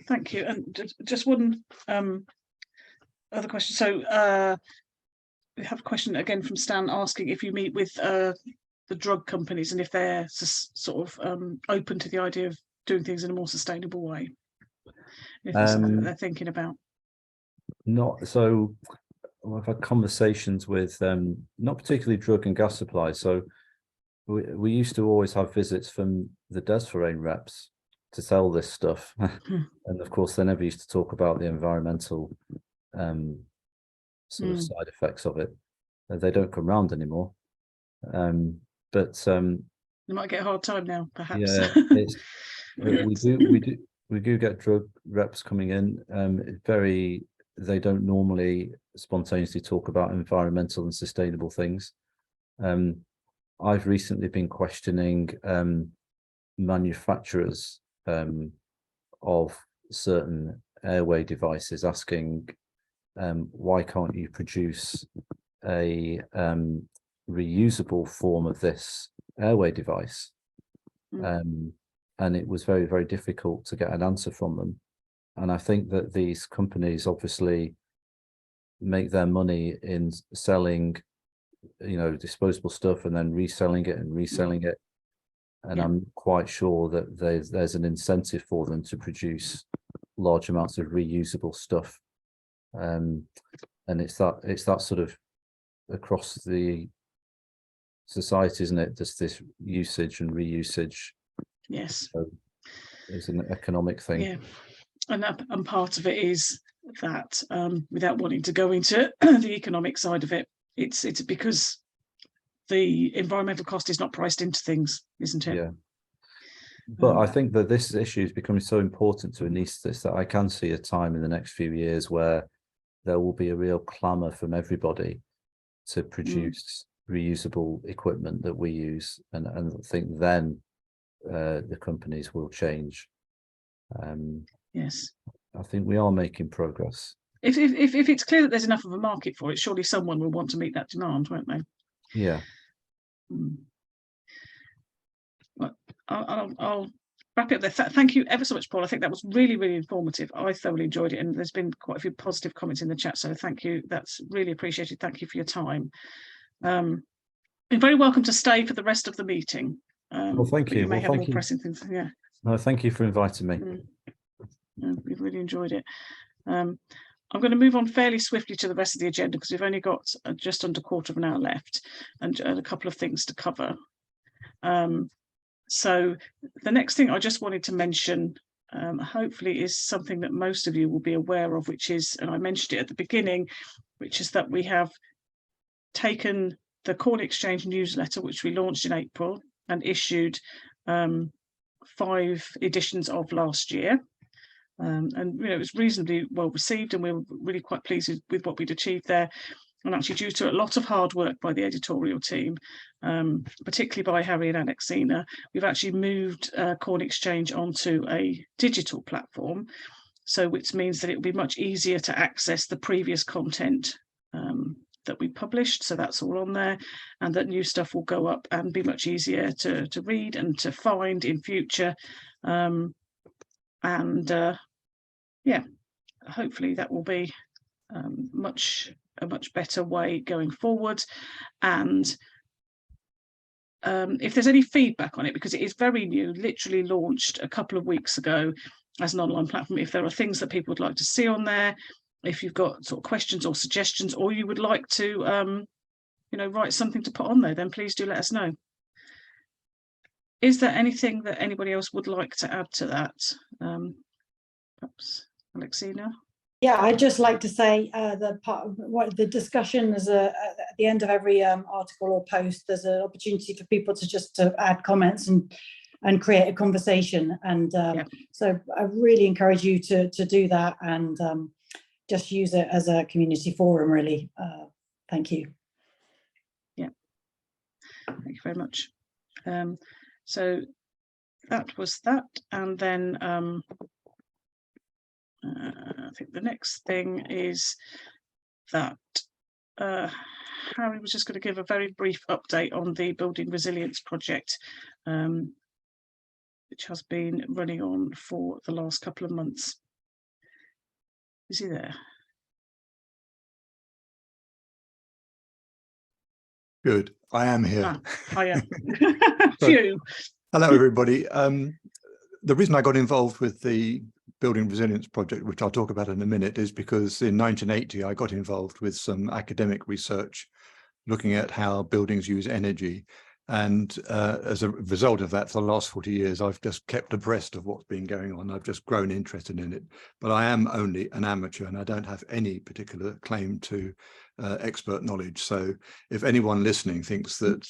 Thank you. And just one other question. So we have a question again from Stan asking if you meet with the drug companies and if they're sort of open to the idea of doing things in a more sustainable way. If there's something that they're thinking about. Not so. I've had conversations with not particularly drug and gas supplies. So we used to always have visits from the Desforain reps to sell this stuff, and of course they never used to talk about the environmental sort of side effects of it. They don't come round anymore. But you might get a hard time now, perhaps. Yeah, we do get drug reps coming in. They don't normally spontaneously talk about environmental and sustainable things. I've recently been questioning manufacturers of certain airway devices, asking why can't you produce a reusable form of this airway device? And it was very, very difficult to get an answer from them. And I think that these companies obviously make their money in selling, you know, disposable stuff and then reselling it and reselling it. And I'm quite sure that there's an incentive for them to produce large amounts of reusable stuff. And it's that sort of across the society, isn't it? Just this usage and reusage. Yes. So it's an economic thing. Yeah. And part of it is that, without wanting to go into the economic side of it, it's because the environmental cost is not priced into things, isn't it? Yeah. But I think that this issue is becoming so important to anaesthetists that I can see a time in the next few years where there will be a real clamour from everybody to produce reusable equipment that we use, and I think then the companies will change. Yes, I think we are making progress. If it's clear that there's enough of a market for it, surely someone will want to meet that demand, won't they? Yeah. Well, I'll wrap it up there. Thank you ever so much, Paul. I think that was really, really informative. I thoroughly enjoyed it, and there's been quite a few positive comments in the chat, so thank you. That's really appreciated. Thank you for your time. You're very welcome to stay for the rest of the meeting. Well, thank you. You may have more pressing things. Yeah. No, thank you for inviting me. We've really enjoyed it. I'm going to move on fairly swiftly to the rest of the agenda because we've only got just under a quarter of an hour left and a couple of things to cover. So the next thing I just wanted to mention, hopefully, is something that most of you will be aware of, which is, and I mentioned it at the beginning, which is that we have taken the Corn Exchange newsletter, which we launched in April and issued 5 editions of last year. And you know, it was reasonably well received, and we were really quite pleased with what we'd achieved there. And actually, due to a lot of hard work by the editorial team, particularly by Harry and Alexina, we've actually moved Corn Exchange onto a digital platform, so which means that it will be much easier to access the previous content that we published. So that's all on there, and that new stuff will go up and be much easier to read and to find in future. Yeah, hopefully that will be a much better way going forward. And if there's any feedback on it, because it is very new, literally launched a couple of weeks ago as an online platform, if there are things that people would like to see on there, if you've got sort of questions or suggestions, or you would like to write something to put on there, then please do let us know. Is there anything that anybody else would like to add to that? Perhaps Alexina? Yeah, I'd just like to say the discussion is at the end of every article or post. There's an opportunity for people to add comments and create a conversation. And so I really encourage you to do that and just use it as a community forum, really. Thank you. Yeah, thank you very much. So that was that. And then I think the next thing is that Harry was just going to give a very brief update on the Building Resilience project, which has been running on for the last couple of months. Is he there? Good, I am here. Ah, hiya. Phew. Hello, everybody. The reason I got involved with the Building Resilience project, which I'll talk about in a minute, is because in 1980, I got involved with some academic research looking at how buildings use energy. And as a result of that, for the last 40 years, I've just kept abreast of what's been going on. I've just grown interested in it. But I am only an amateur and I don't have any particular claim to expert knowledge. So if anyone listening thinks that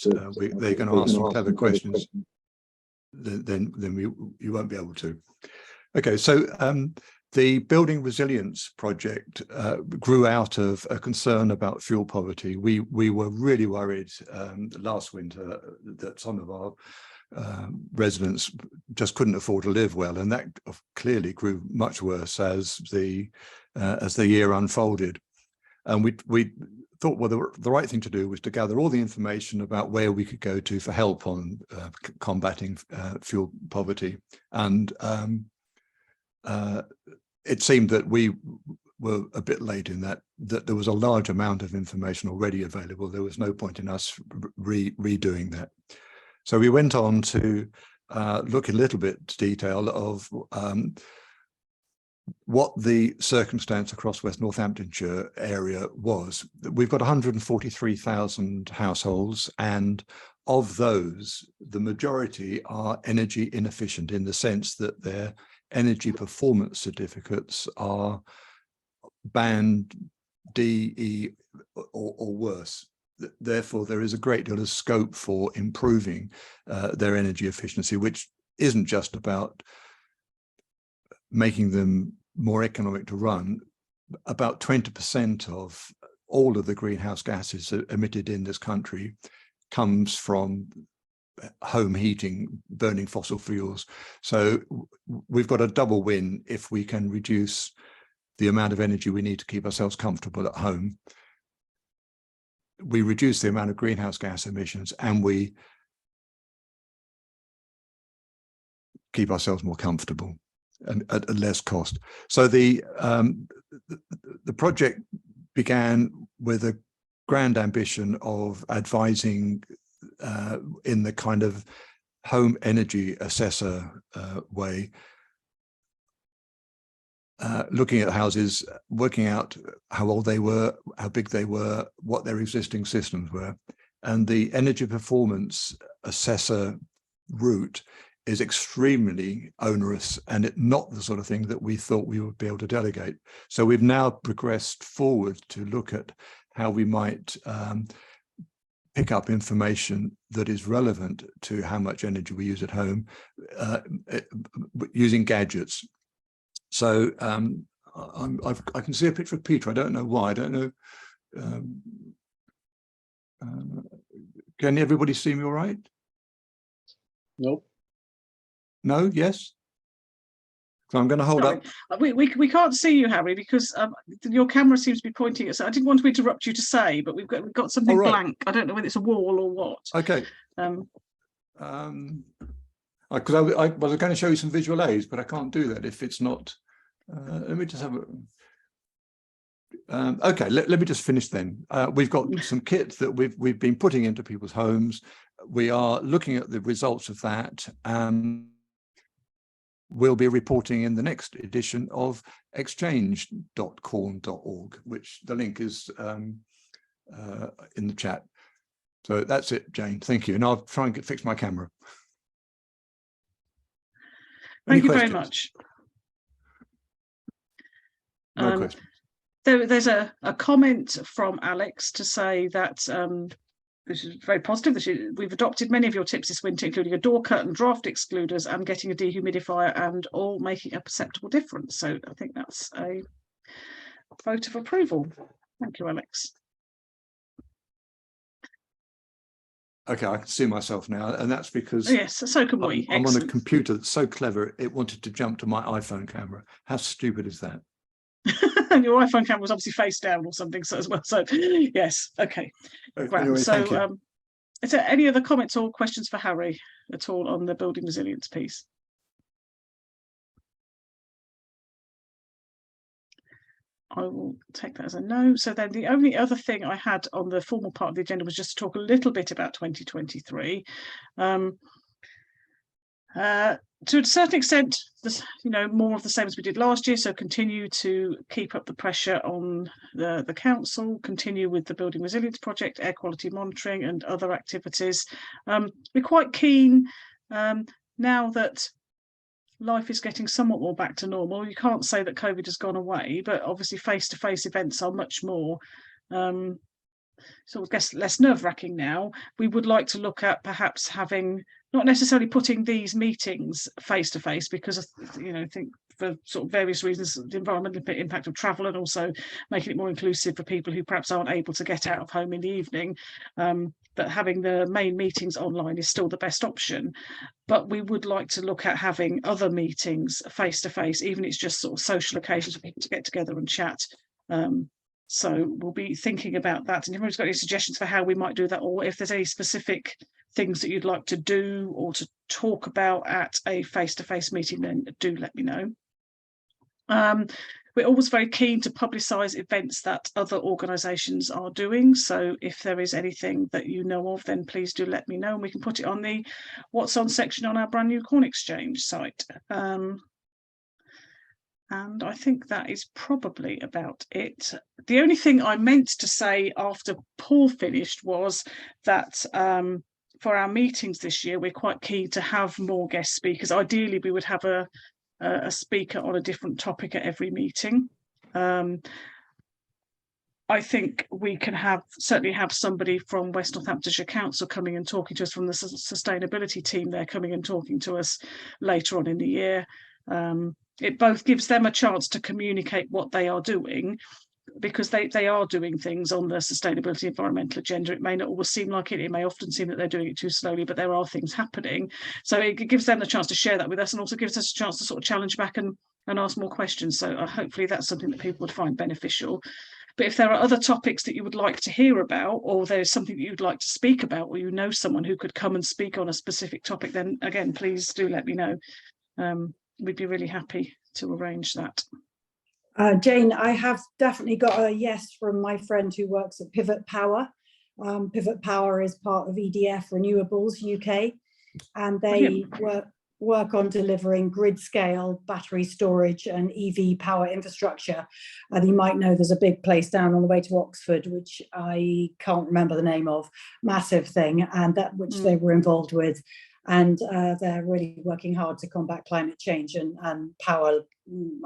they're going to ask some clever questions, then you won't be able to. Okay, so the Building Resilience project grew out of a concern about fuel poverty. We were really worried last winter that some of our residents just couldn't afford to live well, and that clearly grew much worse as the year unfolded. And we thought, well, the right thing to do was to gather all the information about where we could go to for help on combating fuel poverty. And it seemed that we were a bit late in that there was a large amount of information already available. There was no point in us redoing that. So we went on to look a little bit detail of what the circumstance across West Northamptonshire area was. We've got 143,000 households, and of those, the majority are energy inefficient in the sense that their energy performance certificates are band D, E, or worse. Therefore, there is a great deal of scope for improving their energy efficiency, which isn't just about making them more economic to run. About 20% of all of the greenhouse gases emitted in this country comes from home heating, burning fossil fuels. So we've got a double win if we can reduce the amount of energy we need to keep ourselves comfortable at home. We reduce the amount of greenhouse gas emissions and we keep ourselves more comfortable and at less cost. So the project began with a grand ambition of advising in the kind of home energy assessor way, looking at houses, working out how old they were, how big they were, what their existing systems were. And the energy performance assessor route is extremely onerous and not the sort of thing that we thought we would be able to delegate. So we've now progressed forward to look at how we might pick up information that is relevant to how much energy we use at home using gadgets. So I can see a picture of Peter. I don't know why. I don't know. Can everybody see me all right? Nope. No? Yes? So I'm going to hold Sorry. up. We can't see you, Harry, because your camera seems to be pointing at us. I didn't want to interrupt you to say, but we've got something blank. I don't know whether it's a wall or what. Okay. Because I was going to show you some visual aids, but I can't do that if it's not. Let me just have a. Okay, let me just finish then. We've got some kit that we've been putting into people's homes. We are looking at the results of that. We'll be reporting in the next edition of exchange.corn.org, which the link is in the chat. So that's it, Jane. Thank you. And I'll try and fix my camera. Thank you very much. No questions. There's a comment from Alex to say that this is very positive. We've adopted many of your tips this winter, including a door curtain, draft excluders, and getting a dehumidifier, and all making a perceptible difference. So I think that's a vote of approval. Thank you, Alex. Okay, I can see myself now, and that's because Yes, so can we. I'm on a Excellent. computer that's so clever it wanted to jump to my iPhone camera. How stupid is that? And your iPhone camera was obviously face down or something, so as well. So yes, okay. Grand. Anyway, thank you. So is there any other comments or questions for Harry at all on the building resilience piece? I will take that as a no. So then the only other thing I had on the formal part of the agenda was just to talk a little bit about 2023. To a certain extent, this, more of the same as we did last year. So continue to keep up the pressure on the council, continue with the building resilience project, air quality monitoring and other activities. We're quite keen now that life is getting somewhat more back to normal. You can't say that COVID has gone away, but obviously face-to-face events are much more sort of guess less nerve-wracking now. We would like to look at perhaps having, not necessarily putting these meetings face-to-face, because I think for sort of various reasons, the environmental impact of travel, and also making it more inclusive for people who perhaps aren't able to get out of home in the evening. But having the main meetings online is still the best option. But we would like to look at having other meetings face-to-face, even if it's just sort of social occasions for people to get together and chat. So we'll be thinking about that. And if anyone's got any suggestions for how we might do that, or if there's any specific things that you'd like to do or to talk about at a face-to-face meeting, then do let me know. We're always very keen to publicise events that other organisations are doing. So if there is anything that you know of, then please do let me know, and we can put it on the What's On section on our brand new Corn Exchange site. And I think that is probably about it. The only thing I meant to say after Paul finished was that for our meetings this year, we're quite keen to have more guest speakers. Ideally, we would have a speaker on a different topic at every meeting. I think we can certainly have somebody from West Northamptonshire Council coming and talking to us, from the sustainability team. They're coming and talking to us later on in the year. It both gives them a chance to communicate what they are doing, because they are doing things on the sustainability environmental agenda. It may not always seem like it. It may often seem that they're doing it too slowly, but there are things happening. So it gives them the chance to share that with us, and also gives us a chance to sort of challenge back and ask more questions. So hopefully that's something that people would find beneficial. But if there are other topics that you would like to hear about, or there's something that you'd like to speak about, or someone who could come and speak on a specific topic, then again, please do let me know. We'd be really happy to arrange that. Jane, I have definitely got a yes from my friend who works at Pivot Power. Pivot Power is part of EDF Renewables UK, and they work on delivering grid scale battery storage and EV power infrastructure. And you might know there's a big place down on the way to Oxford, which I can't remember the name of, massive thing, and which they were involved with. And they're really working hard to combat climate change and power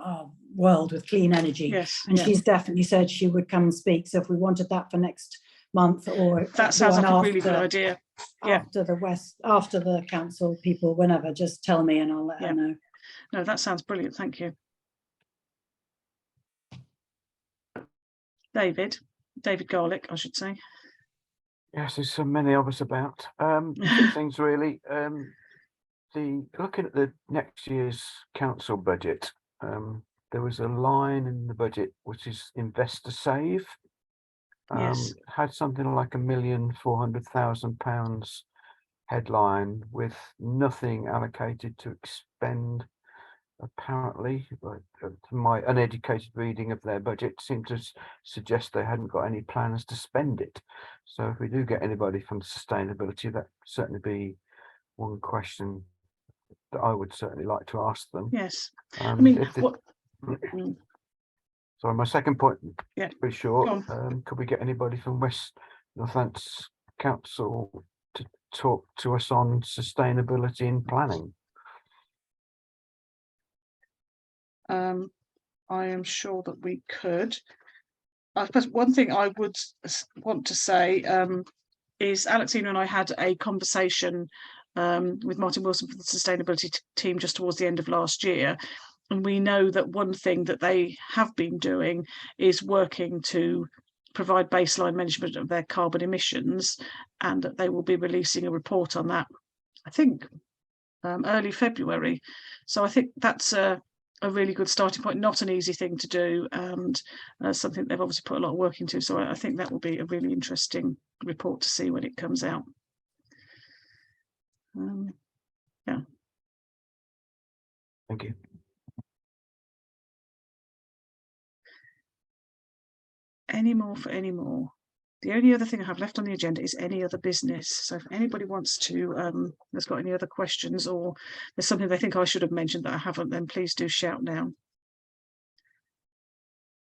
our world with clean energy. Yes, and she's definitely said she would come and speak. So if we wanted that for next month, or that sounds like a really good idea. After the council people, whenever, just tell me and I'll let her know. No, that sounds brilliant. Thank you. David Garlick, I should say. Yes, there's so many of us about. Two things really. Looking at the next year's council budget, there was a line in the budget which is invest to save. Yes. Had something like £1,400,000 headline with nothing allocated to expend. Apparently, my uneducated reading of their budget seemed to suggest they hadn't got any plans to spend it. So if we do get anybody from sustainability, that certainly be one question that I would certainly like to ask them. Yes. Sorry, my second point, pretty short. Could we get anybody from West Northampton Council to talk to us on sustainability in planning? I am sure that we could. I suppose one thing I would want to say is Alexina and I had a conversation with Martin Wilson for the sustainability team just towards the end of last year. And we know that one thing that they have been doing is working to provide baseline measurement of their carbon emissions, and that they will be releasing a report on that, I think, early February. So I think that's a really good starting point, not an easy thing to do, and something they've obviously put a lot of work into. So I think that will be a really interesting report to see when it comes out. Yeah. Thank you. Any more for any more? The only other thing I have left on the agenda is any other business. So if anybody wants to, has got any other questions, or there's something they think I should have mentioned that I haven't, then please do shout now.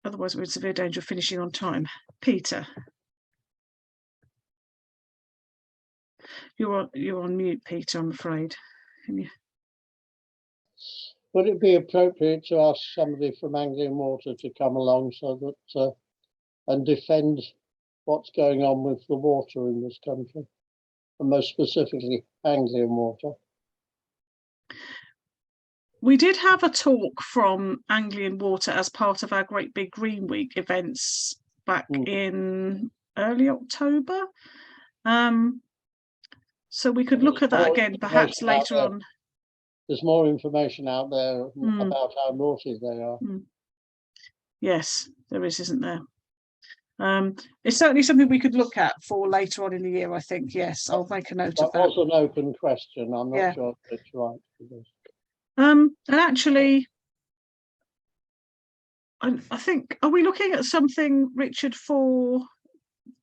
Otherwise, we're in severe danger of finishing on time. Peter. You're on mute, Peter, I'm afraid. Can you? Would it be appropriate to ask somebody from Anglian Water to come along so that and defend what's going on with the water in this country, and most specifically Anglian Water? We did have a talk from Anglian Water as part of our Great Big Green Week events back in early October. So we could look at that again, perhaps later on. There's more information out there about how naughty they are. Yes, there is, isn't there? It's certainly something we could look at for later on in the year, I think. Yes, I'll make a note of that. That was an open question. I'm not sure if it's right for this. And actually, I think, are we looking at something, Richard, for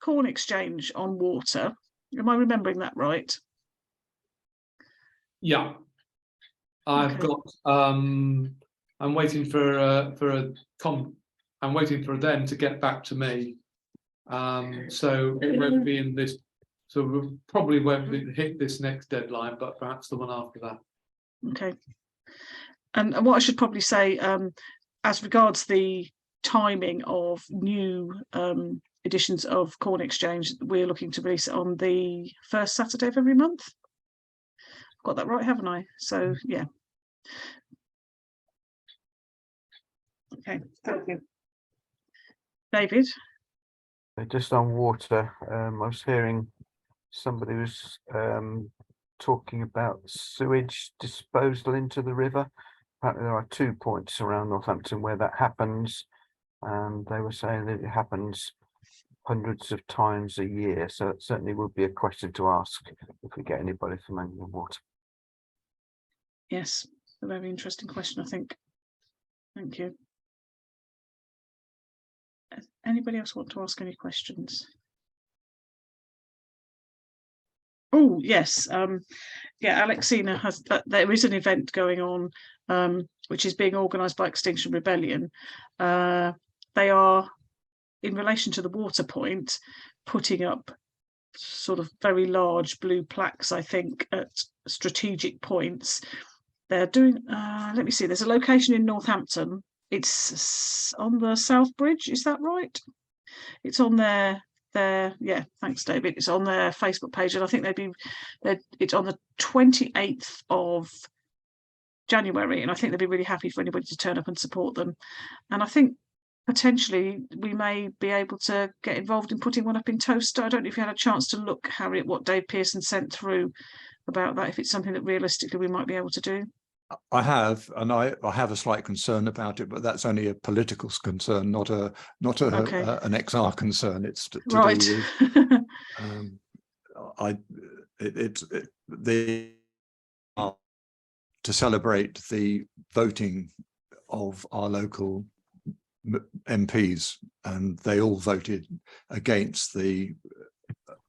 corn exchange on water? Am I remembering that right? Yeah, I've got. I'm waiting for I'm waiting for them to get back to me. So it won't be in this. So we probably won't hit this next deadline, but perhaps the one after that. Okay. And what I should probably say, as regards the timing of new editions of Corn Exchange, we're looking to release it on the first Saturday of every month. Got that right, haven't I? So yeah. Okay, thank you. David? Just on water, I was hearing somebody was talking about sewage disposal into the river. Apparently there are 2 points around Northampton where that happens, and they were saying that it happens hundreds of times a year. So it certainly would be a question to ask if we get anybody from Anglian Water. Yes, a very interesting question, I think. Thank you. Does anybody else want to ask any questions? Oh yes, yeah, Alexina has. There is an event going on, which is being organised by Extinction Rebellion. They are, in relation to the water point, putting up sort of very large blue plaques, I think, at strategic points. They're doing. Let me see. There's a location in Northampton. It's on the South Bridge. Is that right? It's on their yeah, thanks David, it's on their Facebook page, and I think it's on the 28th of January, and I think they'd be really happy for anybody to turn up and support them. And I think potentially we may be able to get involved in putting one up in Toaster. I don't know if you had a chance to look, Harriet, what Dave Pearson sent through about that, if it's something that realistically we might be able to do. I have, and I have a slight concern about it, but that's only a political concern, not an XR concern. It's to right. do with to celebrate the voting of our local MPs, and they all voted against the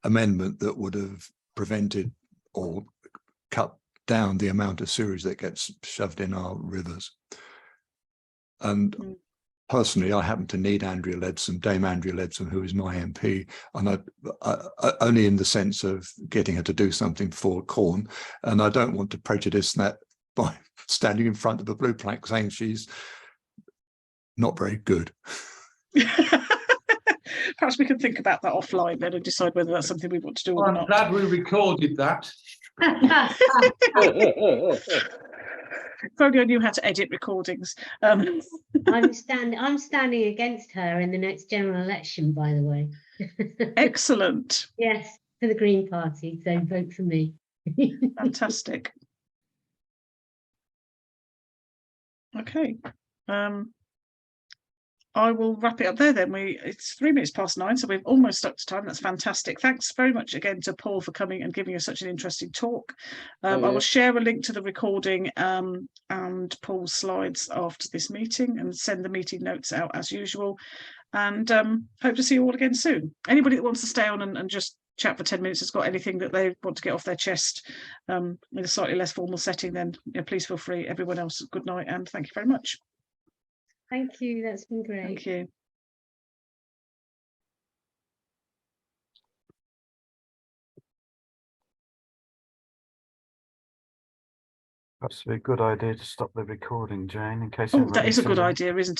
amendment that would have prevented or cut down the amount of sewage that gets shoved in our rivers. And personally, I happen to need Andrea Ledson, Dame Andrea Ledson, who is my MP, and I only in the sense of getting her to do something for corn, and I don't want to prejudice that by standing in front of a blue plaque saying she's not very good. Perhaps we can think about that offline then and decide whether that's something we want to do or not. I'm glad we recorded that. If only I knew how to edit recordings. I'm standing against her in the next general election, by the way. Excellent. Yes, for the Green Party, so vote for me. Fantastic. Okay. I will wrap it up there then. It's 3 minutes past 9, so we've almost stuck to time. That's fantastic. Thanks very much again to Paul for coming and giving us such an interesting talk. I will share a link to the recording and Paul's slides after this meeting and send the meeting notes out as usual. And hope to see you all again soon. Anybody that wants to stay on and just chat for 10 minutes has got anything that they want to get off their chest in a slightly less formal setting, then please feel free. Everyone else, good night and thank you very much. Thank you, that's been great. Thank you. Perhaps it'd be a good idea to stop the recording, Jane, in case. Oh, that is a good idea, isn't it?